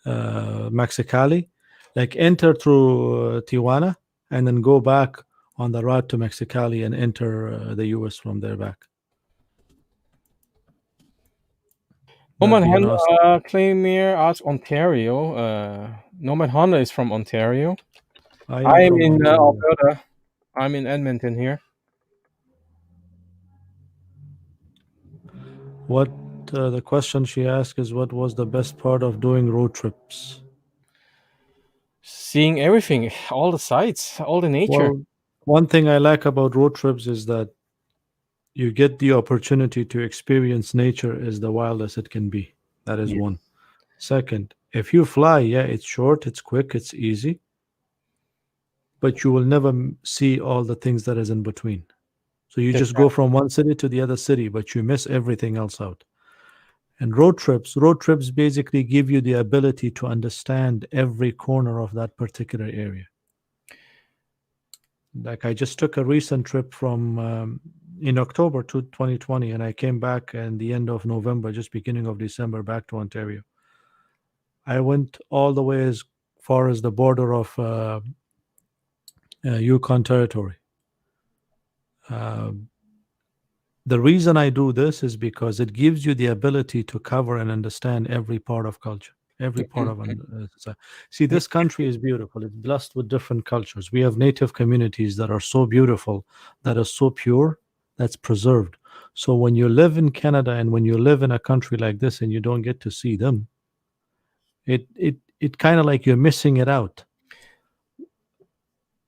Mexicali, like enter through Tijuana and then go back on the route to Mexicali and enter the US from there back. Norman Honda Claymere asks Ontario. Norman Honda is from Ontario. I am in Alberta. I'm in Edmonton here. What the question she asked is, what was the best part of doing road trips? Seeing everything, all the sights, all the nature. Well, one thing I like about road trips is that you get the opportunity to experience nature as the wild as it can be. That is one. Second, If you fly, yeah, it's short, it's quick, it's easy, but you will never see all the things that is in between. So you just go from one city to the other city, but you miss everything else out. And road trips basically give you the ability to understand every corner of that particular area. Like I just took a recent trip from in October to 2020, and I came back in the end of November, just beginning of December, back to Ontario. I went all the way as far as the border of Yukon Territory. Um the reason I do this is because it gives you the ability to cover and understand every part of culture, every part of society. See, this country is beautiful. It's blessed with different cultures. We have native communities that are so beautiful, that are so pure, that's preserved. So when you live in Canada and when you live in a country like this and you don't get to see them, it kind of like you're missing it out.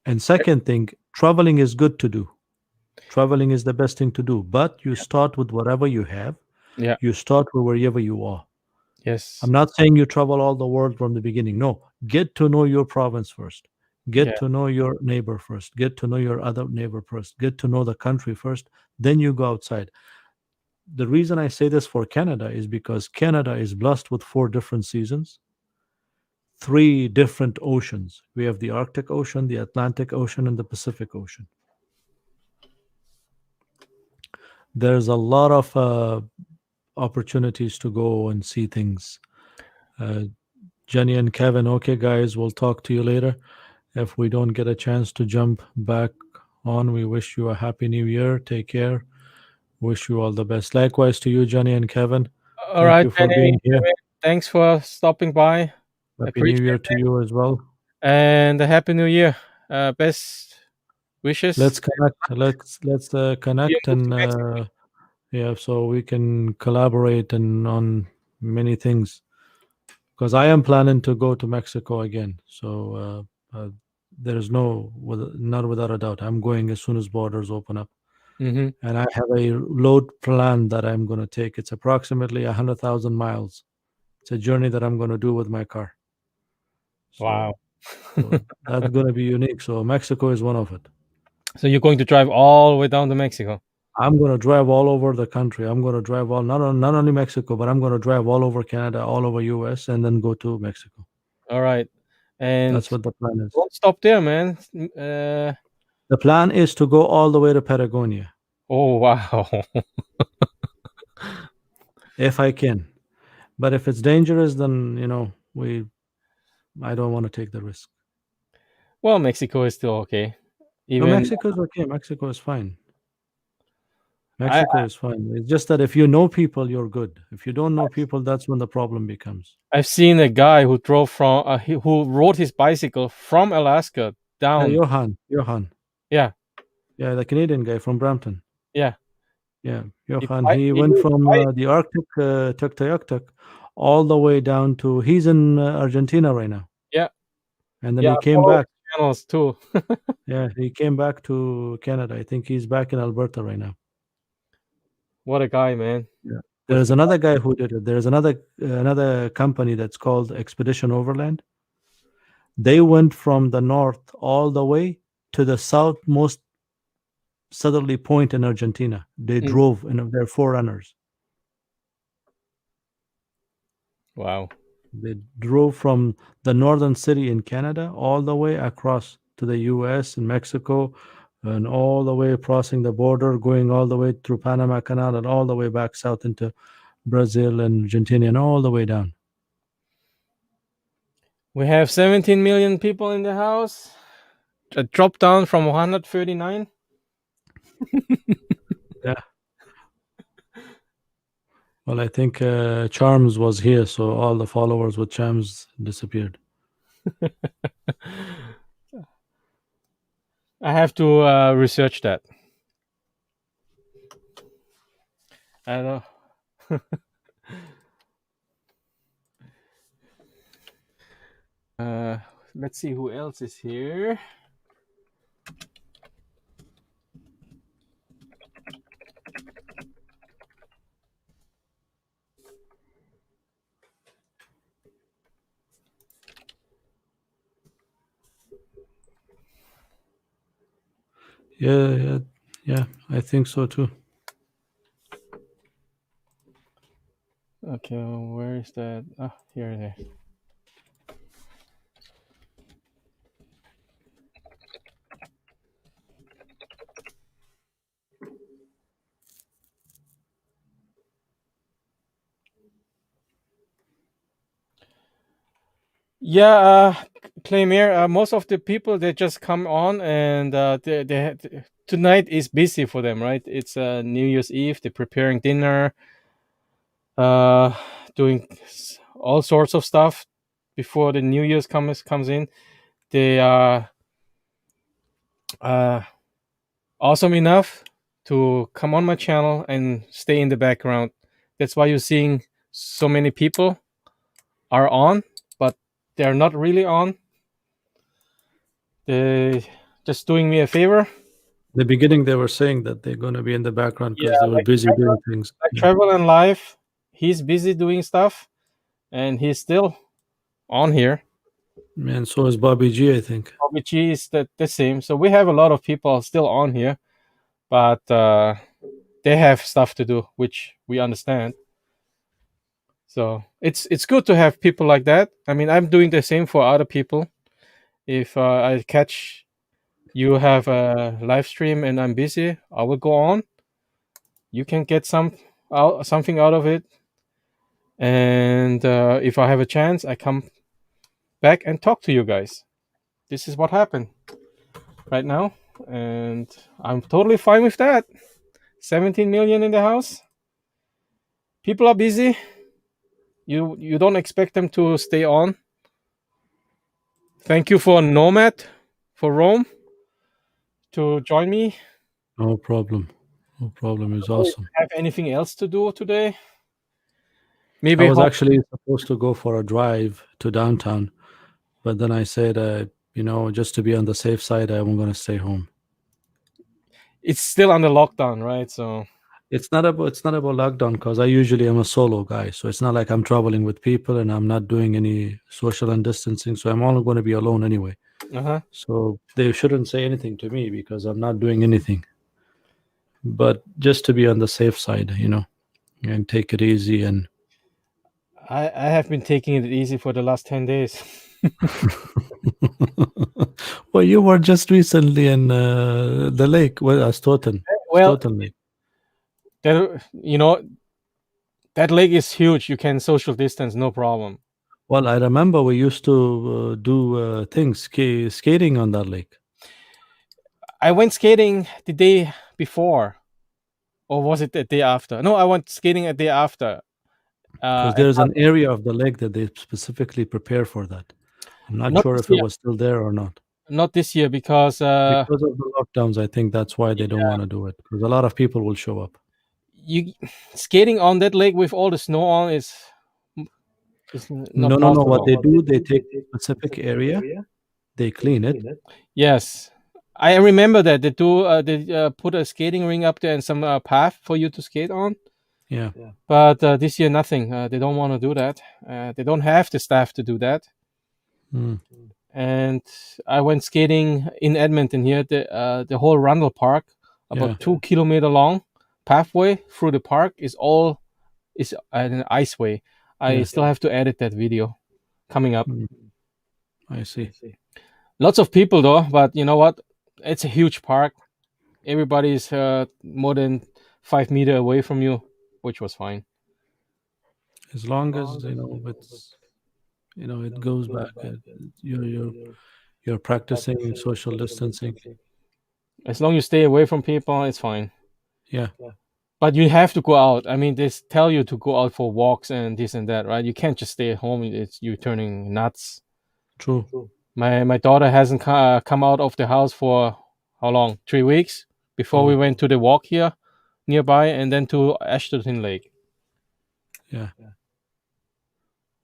And second thing, traveling is good to do. Traveling is the best thing to do, but you start with whatever you have. Yeah. You start with wherever you are. Yes. I'm not saying you travel all the world from the beginning. No, get to know your province first. Get Yeah. to know your neighbor first. Get to know your other neighbor first. Get to know the country first. Then you go outside. The reason I say this for Canada is because Canada is blessed with 4 different seasons, 3 different oceans. We have the Arctic Ocean, the Atlantic Ocean, and the Pacific Ocean. There's a lot of opportunities to go and see things. Jenny and Kevin, okay, guys, we'll talk to you later. If we don't get a chance to jump back on, we wish you a happy new year. Take care. Wish you all the best. Likewise to you, Jenny and Kevin. All Thank right, you for Benny. being here. Thanks for stopping by. Happy Appreciate New Year it. to you as well. And a happy new year. Best wishes. Let's connect. Let's You connect move to and Mexico. yeah, so we can collaborate and on many things. Because I am planning to go to Mexico again. So there's not without a doubt. I'm going as soon as borders open up. Mm-hmm. And I have a load plan that I'm going to take. It's approximately 100,000 miles. It's a journey that I'm going to do with my car. Wow. So that's going to be unique. So Mexico is one of it. So you're going to drive all the way down to Mexico. I'm going to drive all over the country. I'm going to drive not only Mexico, but I'm going to drive all over Canada, all over US, and then go to Mexico. All right. And That's what the plan is. don't stop there, man. The plan is to go all the way to Patagonia Oh, wow. if I can. But if it's dangerous, then I don't want to take the risk. Well, Mexico is still okay. No, Even Mexico is okay. Mexico is fine. I Mexico is fine. It's just that if you know people, you're good. If you don't know people, that's when the problem becomes. I've seen a guy who drove from who rode his bicycle from Alaska Yeah, down. Johan. Yeah, Yeah, the Canadian guy from Brampton. yeah. Yeah, He Johan. bi- He he went rode from bike. the Arctic, Tuktoyaktuk, all the way down to, he's in Argentina right now. Yeah, And then yeah. he I came follow back. his channels too. Yeah, he came back to Canada. I think he's back in Alberta right now. What a guy, man. Yeah. With There's another guy who did it. There's another company that's called Expedition Overland. They went from the north all the way to the southmost southerly point in Argentina. They Mm. drove in their forerunners. Wow. They drove from the northern city in Canada all the way across to the US and Mexico and all the way crossing the border, going all the way through Panama Canal and all the way back south into Brazil and Argentina and all the way down. We have 17 million people in the house. A drop down from 139. Yeah. Well, I think Charms was here, so all the followers with Charms disappeared. I have to research that. I don't know. Let's see who else is here. Yeah. I think so too. Okay, where is that? Ah, here it is. Yeah, Claymere, most of the people they just come on and tonight is busy for them, right? It's New Year's Eve. They're preparing dinner, uh, doing all sorts of stuff before the New Year's comes in. They are uh, awesome enough to come on my channel and stay in the background. That's why you're seeing so many people are on, but they're not really on. They just doing me a favor. The beginning, they were saying that they're going to be in the background Yeah, because they were busy doing things. like Yeah. Travel and Life. He's busy doing stuff, and he's still on here. And so is Bobby G, I think. Bobby G is the same. So we have a lot of people still on here, but they have stuff to do, which we understand. So it's good to have people like that. I mean, I'm doing the same for other people. If I catch you have a live stream and I'm busy, I will go on. You can get something out of it, and if I have a chance, I come back and talk to you guys. This is what happened right now, and I'm totally fine with that. 17 million in the house. People are busy. You don't expect them to stay on. Thank you for Nomad for Rome to join me. No problem. No problem. It's awesome. Have anything else to do today? I Maybe was home. actually supposed to go for a drive to downtown, but then I said, just to be on the safe side, I'm going to stay home. It's still under lockdown, right? So It's not about lockdown because I usually am a solo guy, so it's not like I'm traveling with people and I'm not doing any social and distancing. So I'm only going to be alone anyway. uh-huh. So they shouldn't say anything to me because I'm not doing anything. But just to be on the safe side, and take it easy. And I have been taking it easy for the last 10 days. well, you were just recently in the lake. Well, Well, Stoughton Lake. that lake is huge. You can social distance, no problem. Well, I remember we used to do things skating on that lake. I went skating the day before, or was it the day after? No, I went skating a day after. Because there's an area of the lake that they specifically prepare for that. I'm not sure if it was still there or not. Not this year because Because of the lockdowns, I think that's why they don't want to do it. Because a lot of people will show up. you skating on that lake with all the snow on is not No. possible. What they do, they take a specific area, they clean it. Yes, I remember that they do. They put a skating ring up there and some path for you to skate on. Yeah. But this year, nothing. They don't want to do that. They don't have the staff to do that. Mm. And I went skating in Edmonton here. The whole Rundle Park, about 2 kilometer long pathway through the park is an iceway. I still have to edit that video coming up. I see. Lots of people though, but you know what? It's a huge park. Everybody's more than 5 meters away from you, which was fine. As long as it's it goes back. You're practicing social distancing. As long as you stay away from people, it's fine. Yeah. But you have to go out. I mean, they tell you to go out for walks and this and that, right? You can't just stay at home. You're turning nuts. True. My daughter hasn't come out of the house for how long? 3 weeks before we went to the walk here nearby and then to Ashton Lake. Yeah.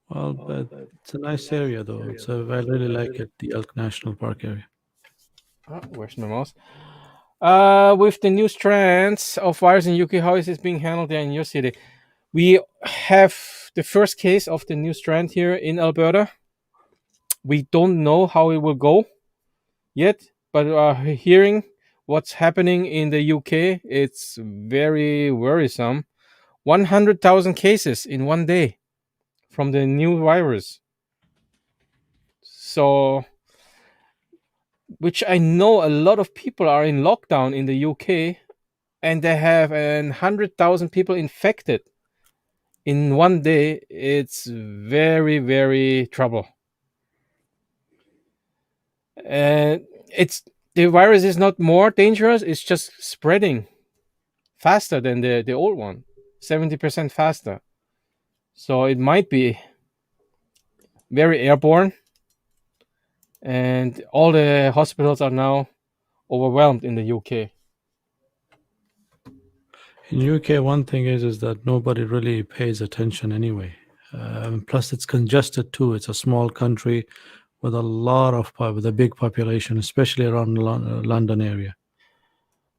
Well, but it's a nice area though. I really like it, the Elk National Park area. Oh, where's my mouse? With the new strands of virus in UK, how is this being handled there in your city? We have the first case of the new strand here in Alberta. We don't know how it will go yet, but hearing what's happening in the UK, it's very worrisome. 100,000 cases in one day from the new virus. So, which I know a lot of people are in lockdown in the UK, and they have 100,000 people infected in one day. It's very, very trouble. And it's the virus is not more dangerous, it's just spreading faster than the old one, 70% faster. So it might be very airborne, and all the hospitals are now overwhelmed in the UK. In UK, one thing is that nobody really pays attention anyway. Plus, it's congested too. It's a small country with with a big population, especially around London area.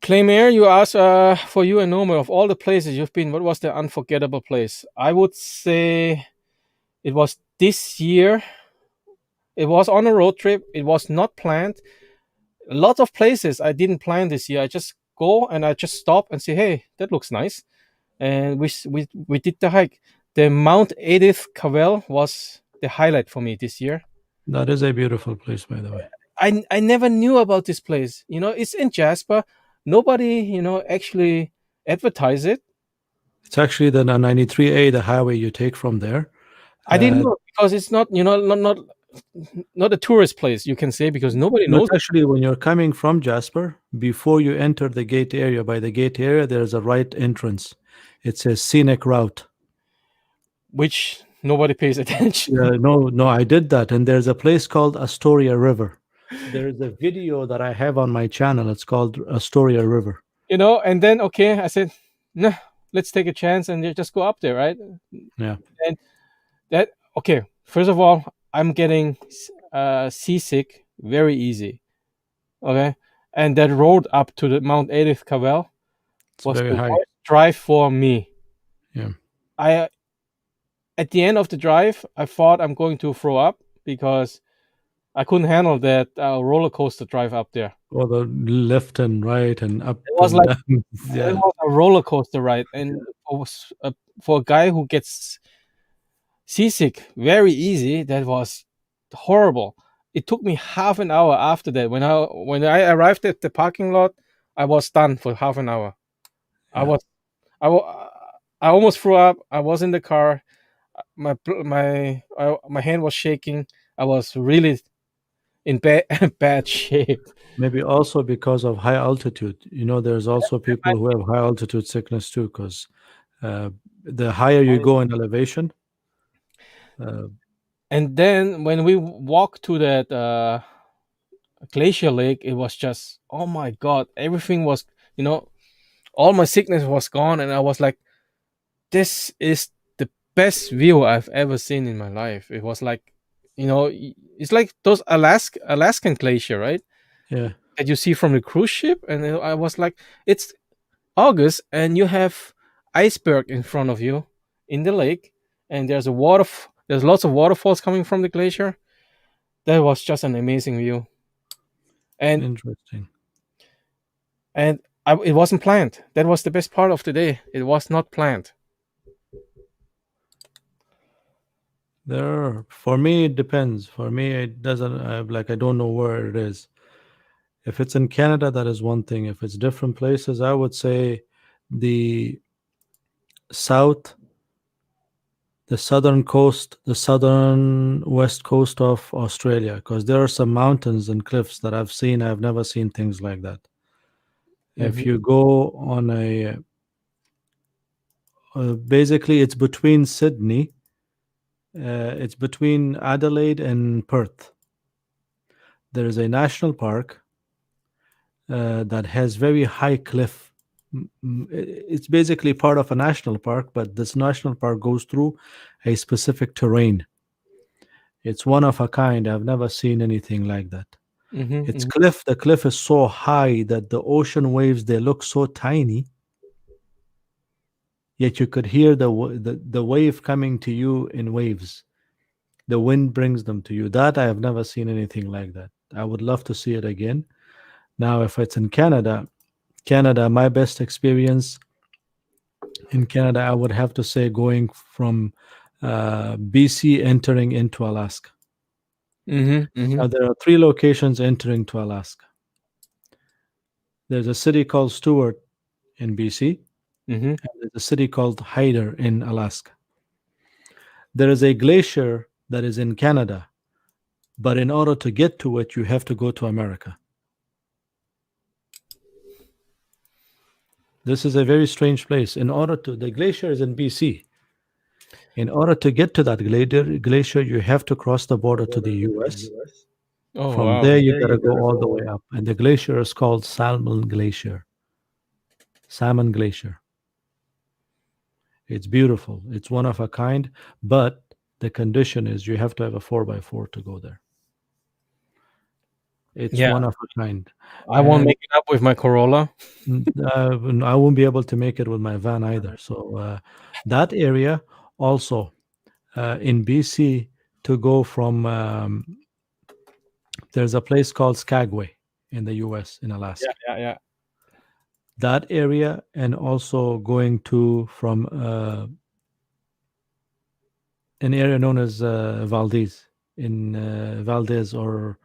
Claymere, you asked for you and Norma, of all the places you've been, what was the unforgettable place? I would say it was this year. It was on a road trip. It was not planned. Lots of places I didn't plan this year. I just go and I just stop and say, "Hey, that looks nice," and we did the hike. The Mount Edith Cavell was the highlight for me this year. That is a beautiful place, by the way. I never knew about this place. It's in Jasper. Nobody, actually advertise it. It's actually the 93A, the highway you take from there. I didn't know, because it's not, not a tourist place, you can say, because nobody knows. It's actually, when you're coming from Jasper, before you enter the gate area, by the gate area, there's a right entrance. It's a scenic route. Which nobody pays attention. No, I did that. And there's a place called Astoria River. There's a video that I have on my channel. It's called Astoria River. And then, okay, I said, nah, let's take a chance and just go up there, right? Yeah. And okay, first of all, I'm getting seasick very easy. Okay. And that road up to the Mount Edith Cavell was the worst drive for me. Yeah. At the end of the drive, I thought I'm going to throw up because I couldn't handle that roller coaster drive up there. Or the left and right and up. It was like yeah. It was a roller coaster ride, and for a guy who gets seasick very easy, that was horrible. It took me half an hour after that. When I arrived at the parking lot, I was done for half an hour. Yeah. I almost threw up. I was in the car. My hand was shaking. I was really in bad shape. Maybe also because of high altitude. There's also people who have high altitude sickness too, because the higher you go in elevation. And then when we walked to that glacier lake, it was just, oh my God, everything was, all my sickness was gone. And I was like, this is the best view I've ever seen in my life. It was like, it's like those Alaskan glacier, right? Yeah. That you see from the cruise ship. And I was like, it's August and you have iceberg in front of you in the lake, and there's lots of waterfalls coming from the glacier. That was just an amazing view. And interesting. And it wasn't planned. That was the best part of the day. It was not planned. For me, it depends. For me, it doesn't, I don't know where it is. If it's in Canada, that is one thing. If it's different places, I would say the southern coast, the southern west coast of Australia, because there are some mountains and cliffs that I've seen. I've never seen things like that. Mm-hmm. If you go on basically it's between Sydney, it's between Adelaide and Perth. There is a national park that has very high cliff. It's basically part of a national park, but this national park goes through a specific terrain. It's one of a kind. I've never seen anything like that. Mm-hmm, it's cliff. The cliff is so high that the ocean waves, they look so tiny, yet you could hear the wave coming to you in waves. The wind brings them to you. That I have never seen anything like that. I would love to see it again. Now, if it's in Canada, my best experience in Canada, I would have to say going from BC entering into Alaska. Now, there are 3 locations entering to Alaska. There's a city called Stewart in BC, and there's a city called Hyder in Alaska. There is a glacier that is in Canada, but in order to get to it, you have to go to America. This is a very strange place. The glacier is in BC. In order to get to that glacier, you have to cross the border to the US. Oh, From wow. there, you gotta go all the way up. And the glacier is called Salmon Glacier. Salmon Glacier. It's beautiful. It's one of a kind, but the condition is you have to have a 4x4 to go there. It's Yeah. one of a kind. I won't make it up with my Corolla. I won't be able to make it with my van either. So that area also in BC to go from there's a place called Skagway in the US in Alaska. Yeah. That area, and also going to from an area known as Valdez in Valdez, or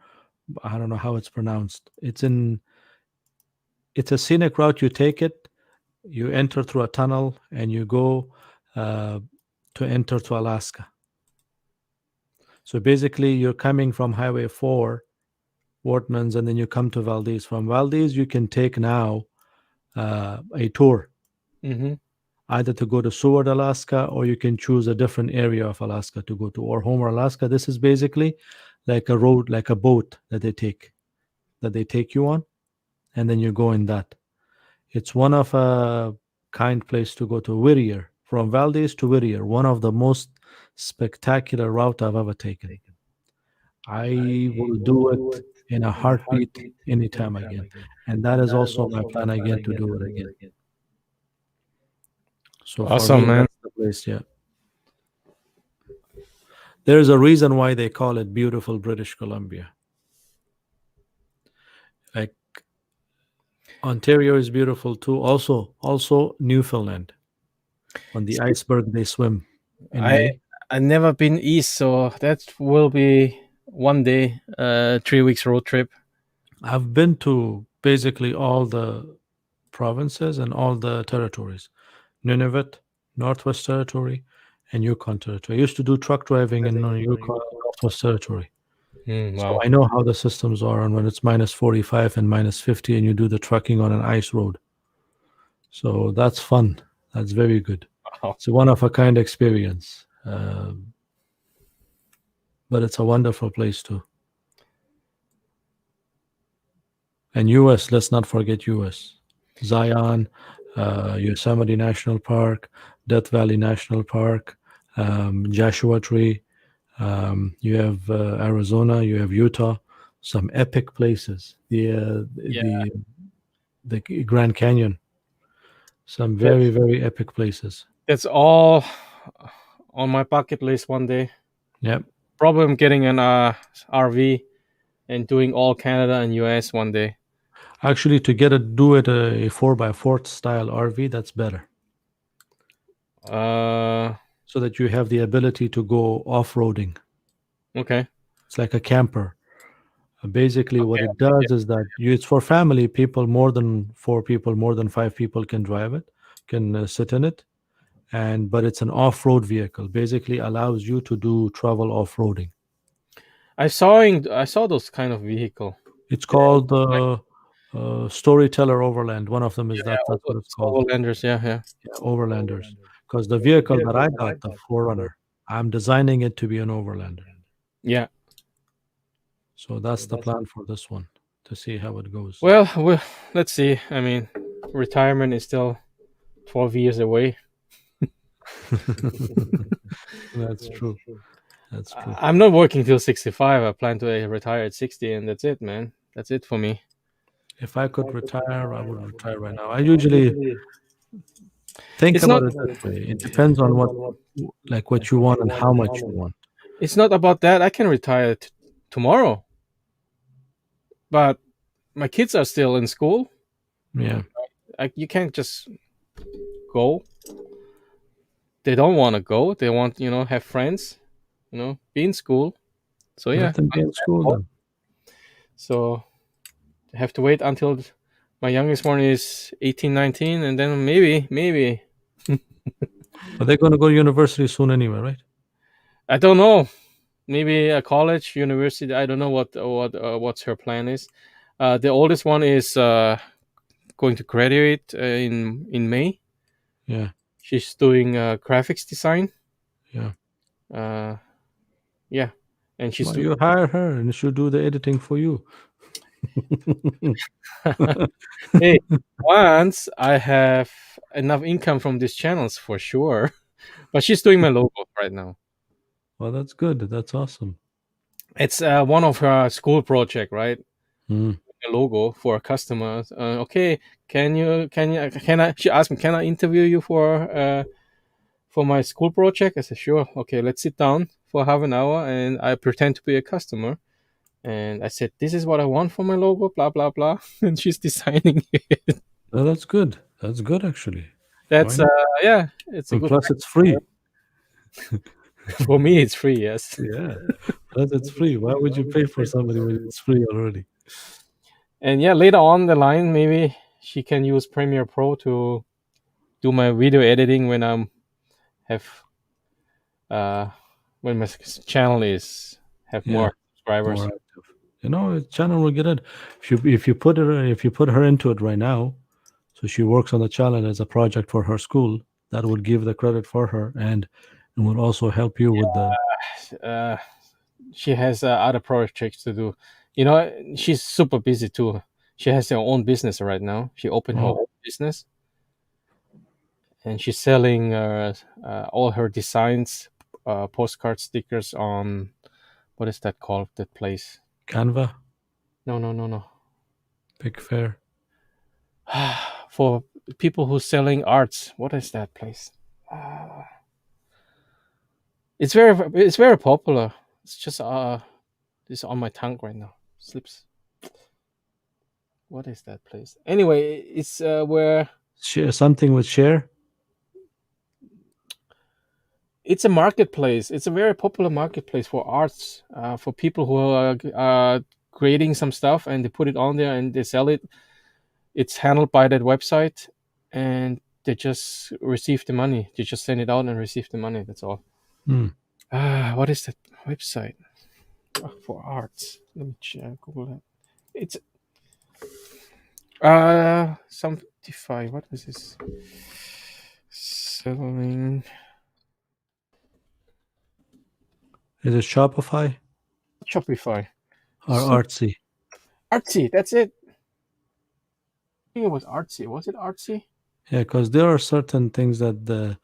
I don't know how it's pronounced. It's a scenic route. You take it, you enter through a tunnel, and you go to enter to Alaska. So basically, you're coming from Highway 4, Wortmans, and then you come to Valdez. From Valdez, you can take now a tour, either to go to Seward, Alaska, or you can choose a different area of Alaska to go to, or Homer, Alaska. This is basically like a road, like a boat that they take you on, and then you go in that. It's one of a kind place to go to. Whittier, from Valdez to Whittier, one of the most spectacular route I've ever taken. I will do it in a heartbeat anytime again. And that is also my plan again, to do it again. So Awesome, man. That's the place, yeah. There's a reason why they call it beautiful British Columbia. Like Ontario is beautiful too. Also Newfoundland. On the iceberg they swim in May. I've never been east, so that will be one day 3 weeks road trip. I've been to basically all the provinces and all the territories. Nunavut, Northwest Territory, and Yukon Territory. I used to do truck driving in Yukon, Northwest Territory. Wow. So I know how the systems are, and when it's minus 45 and minus 50 and you do the trucking on an ice road. So that's fun. That's very good. Wow. It's a one-of-a-kind experience. But it's a wonderful place too. And US, let's not forget US. Zion, Yosemite National Park, Death Valley National Park, Joshua Tree. You have Arizona, you have Utah, some epic places. The Grand Canyon, some very, very epic places. That's all on my bucket list one day. Yep. Probably I'm getting an RV and doing all Canada and US one day. Actually, to do it a 4x4 style RV, that's better. So that you have the ability to go off-roading. Okay. It's like a camper. Basically, what it does is that it's for family people. More than 4 people, more than 5 people can drive it, can sit in it, but it's an off-road vehicle. Basically, allows you to do travel off-roading. I saw those kind of vehicle. It's called Storyteller Overland. One of them is that's what it's called. Overlanders, yeah, Overlanders. Because the vehicle that I got, the 4Runner, I'm designing it to be an Overlander. Yeah. So that's the plan for this one, to see how it goes. Well, let's see. I mean, retirement is still 12 years away. That's true. That's true. I'm not working till 65. I plan to retire at 60, and that's it, man. That's it for me. If I could retire, I would retire right now. I usually think about it that way. It depends on what you want and how much you want. It's not about that. I can retire tomorrow. But my kids are still in school. Yeah. You can't just go. They don't want to go. They want, have friends, be in school. So yeah, Let them be in school then. so I have to wait until my youngest one is 18, 19, and then maybe But they're going to go to university soon anyway, right? I don't know. Maybe a college, university. I don't know what's her plan is. The oldest one is going to graduate in May. Yeah. She's doing graphics design. Yeah. Yeah, and she's Well, you hire her and she'll do the editing for you. hey, once I have enough income from these channels for sure. But she's doing my logo right now. Well, that's good. That's awesome. It's one of her school project, right? Mm. A logo for a customer. Okay, can I? She asked me, can I interview you for my school project? I said, sure. Okay, let's sit down for half an hour, and I pretend to be a customer. And I said, this is what I want for my logo, blah blah blah. And she's designing it. Well, that's good. That's good, actually. That's yeah, it's a And good. plus, it's free. For me, it's free. Yes. Yeah. Plus, it's free. Why would you pay for somebody when it's free already? And yeah, later on the line, maybe she can use Premiere Pro to do my video editing when I'm have when my channel is have more subscribers. More active. The channel will get it. If you put her into it right now, so she works on the channel as a project for her school, that would give the credit for her and will also help you with the. She has other projects to do. She's super busy too. She has her own business right now. She opened her own business, and she's selling all her designs, postcard stickers on what is that called? That place? Canva. No. Pick Fair. For people who's selling arts, what is that place? It's very popular. It's just it's on my tongue right now. Slips. What is that place? Anyway, it's where Share something with Share. it's a marketplace. It's a very popular marketplace for arts, for people who are creating some stuff and they put it on there and they sell it. It's handled by that website, and they just receive the money. They just send it out and receive the money. That's all. What is that website for arts? Let me Google that. It's Somtify. What is this? Selling. Is it Shopify? Shopify. Or Artsy? Artsy. That's it. I think it was Artsy. Was it Artsy? Yeah, because there are certain things that the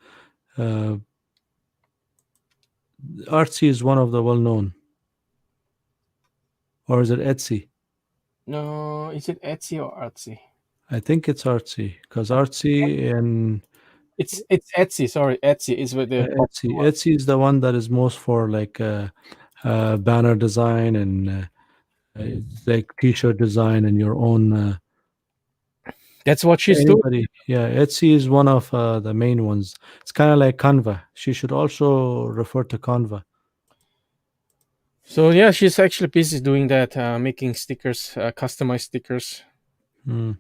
Artsy is one of the well-known. Or is it Etsy? No, is it Etsy or Artsy? I think it's Artsy, because Artsy and it's Etsy. Sorry, Etsy is with the Etsy is the one that is most for like banner design and like T-shirt design and your own. That's what she's doing. Yeah, Etsy is one of the main ones. It's kind of like Canva. She should also refer to Canva. So yeah, she's actually busy doing that, making stickers, customized stickers. And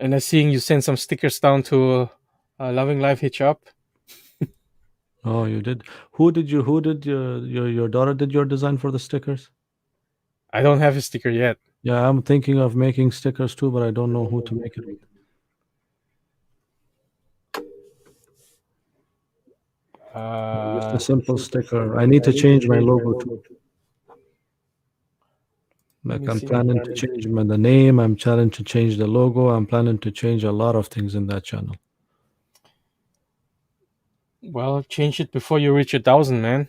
I'm seeing you send some stickers down to Loving Life Hitch Up. Oh, you did. Who did your daughter did your design for the stickers? I don't have a sticker yet. Yeah, I'm thinking of making stickers too, but I don't know who to make it with. Just a simple sticker. I need to change my logo too. Like I'm planning to change the name. I'm planning to change the logo. I'm planning to change a lot of things in that channel. Well, change it before you reach 1,000, man.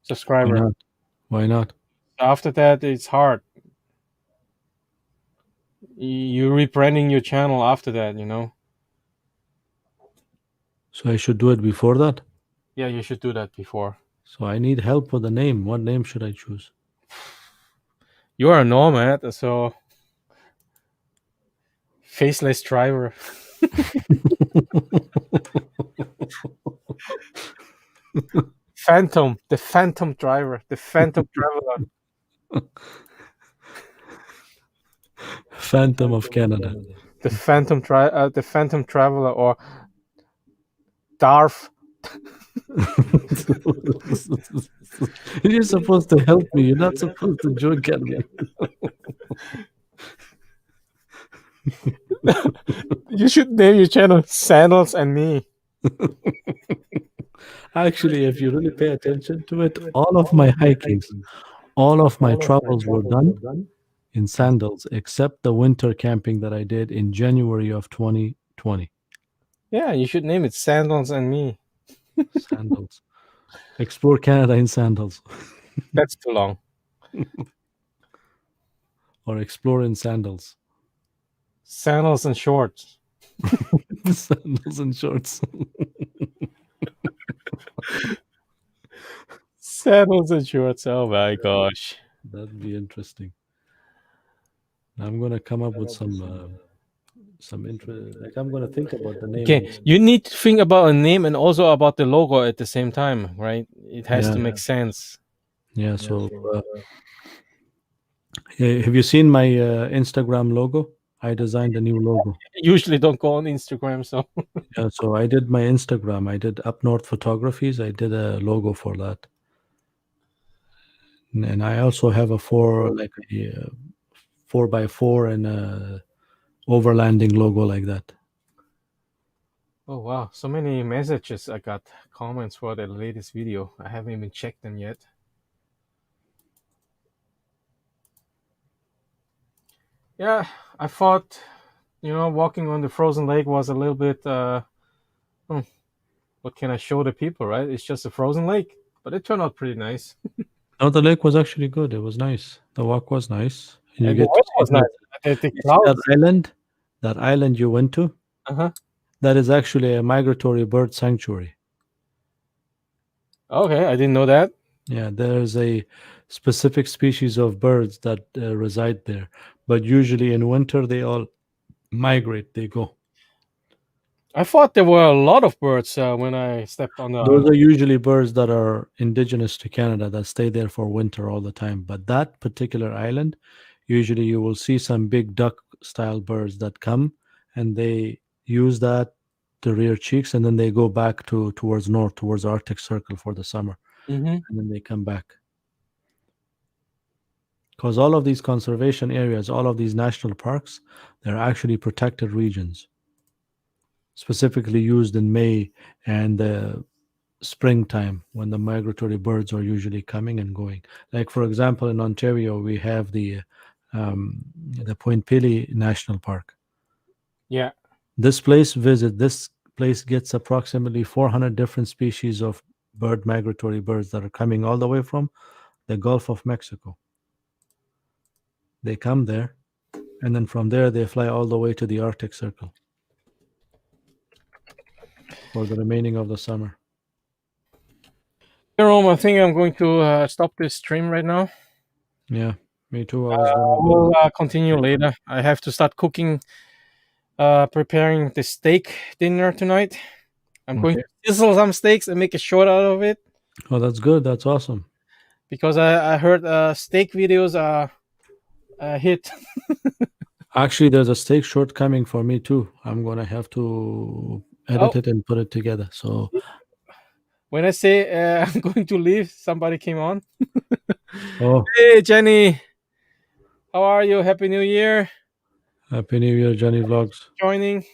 Subscriber. Why not? After that, it's hard. You're rebranding your channel after that, So I should do it before that? Yeah, you should do that before. So I need help with the name. What name should I choose? You are a nomad, so Faceless driver. Phantom. The Phantom driver. The Phantom traveler. Phantom of Canada. The Phantom traveler, or Darth. You're supposed to help me. You're not supposed to joke at me. You should name your channel Sandals and Me. Actually, if you really pay attention to it, all of my hikings, all of my travels were done in sandals, except the winter camping that I did in January of 2020. Yeah, you should name it Sandals and Me. Sandals. Explore Canada in sandals. That's too long. Or explore in sandals. Sandals and shorts. Sandals and shorts. Sandals and shorts. Oh my gosh. That'd be interesting. I'm gonna come up with some interest. Like I'm gonna think about the name. Okay, you need to think about a name and also about the logo at the same time, right? It has to Yeah. make sense. Yeah. So, have you seen my Instagram logo? I designed a new logo. Usually don't go on Instagram, so Yeah. So I did my Instagram. I did Up North Photographies. I did a logo for that. And I also have a 4x4 and a overlanding logo like that. oh wow, so many messages. I got comments for the latest video. I haven't even checked them yet. Yeah, I thought, walking on the frozen lake was a little bit what can I show the people, right? It's just a frozen lake, but it turned out pretty nice. No, the lake was actually good. It was nice. The walk was nice. And you And the get to weather see was nice. The you see that clouds. island, that island you went to, Uh-huh. that is actually a migratory bird sanctuary. Okay, I didn't know that. Yeah, there's a specific species of birds that reside there, but usually in winter they all migrate. They go. I thought there were a lot of birds when I stepped on the. Those are usually birds that are indigenous to Canada that stay there for winter all the time. But that particular island, usually you will see some big duck style birds that come and they use that to rear cheeks, and then they go back towards north, towards Arctic Circle for the summer, Mhm. and then they come back. Because all of these conservation areas, all of these national parks, they're actually protected regions, specifically used in May and the springtime when the migratory birds are usually coming and going. Like for example, in Ontario, we have the Point Pelee National Park. Yeah. This place gets approximately 400 different species of migratory birds that are coming all the way from the Gulf of Mexico. They come there, and then from there they fly all the way to the Arctic Circle for the remaining of the summer. Jerome, I think I'm going to stop this stream right now. Yeah, me too. I was gonna We'll continue later. I have to start cooking, preparing the steak dinner tonight. I'm going to sizzle some steaks and make a short out of it Oh, that's good. That's awesome. because I heard steak videos are a hit. Actually, there's a steak short coming for me too. I'm gonna have to edit Oh. it and put it together. So When I say I'm going to leave, somebody came on. oh, Hey, Jenny. How are you? Happy New Year. Happy New Year, Johnny Vlogs. Joining.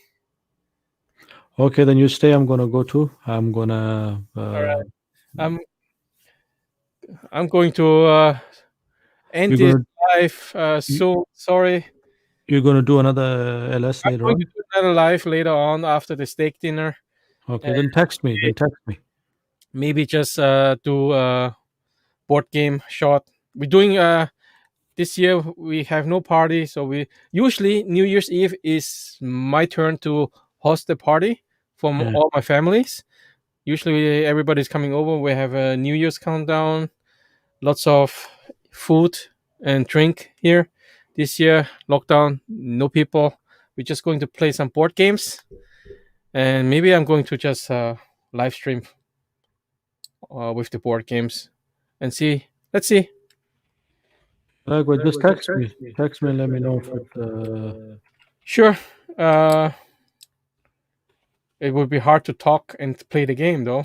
Okay, then you stay. I'm gonna go too. I'm gonna I'm going to end You're this gonna live soon. Sorry. you're gonna do another LS I'm later going on? to do another live later on after the steak dinner. Okay, then text me. Then text me. Maybe just do a board game shot. We're doing this year we have no party, so we usually New Year's Eve is my turn to host the party from Yeah. all my families. Usually everybody's coming over. We have a New Year's countdown, lots of food and drink here. This year, lockdown, no people. we're just going to play some board games, and maybe I'm going to just live stream with the board games and see. Let's see. Well, just text me. Text me and let me know if it. Sure. It would be hard to talk and play the game, though.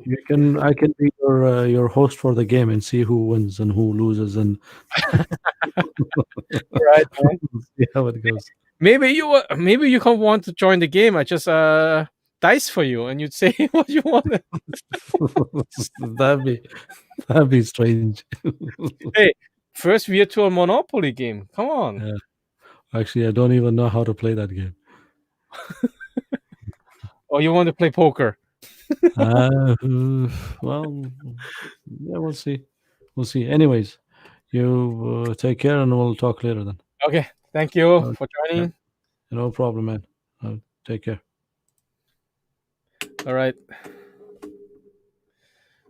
You can. I can be your host for the game and see who wins and who loses and Right. see how it goes. Maybe you can want to join the game. I just dice for you, and you'd say what you want. that'd be strange. Hey, first virtual Monopoly game. Come on. Yeah. Actually, I don't even know how to play that game. Or you want to play poker? Well, yeah, we'll see. We'll see. Anyways, you take care, and we'll talk later then. Okay. Thank you Uh, for joining. No problem, man. Take care. All right.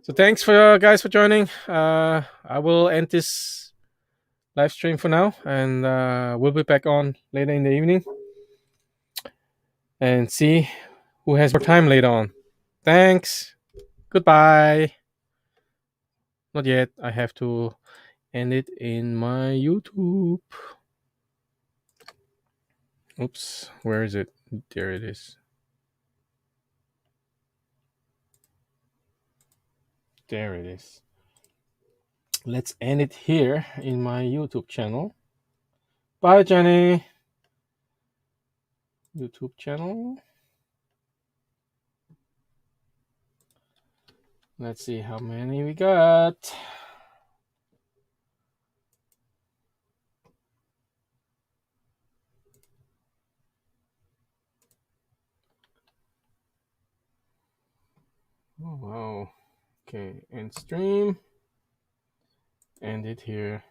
So thanks for guys for joining. I will end this live stream for now, and we'll be back on later in the evening and see who has more time later on. Thanks. Goodbye. Not yet. I have to end it in my YouTube. Oops. Where is it? There it is. There it is. Let's end it here in my YouTube channel. Bye, Jenny. YouTube channel. Let's see how many we got. Oh, wow. Okay, end stream. End it here.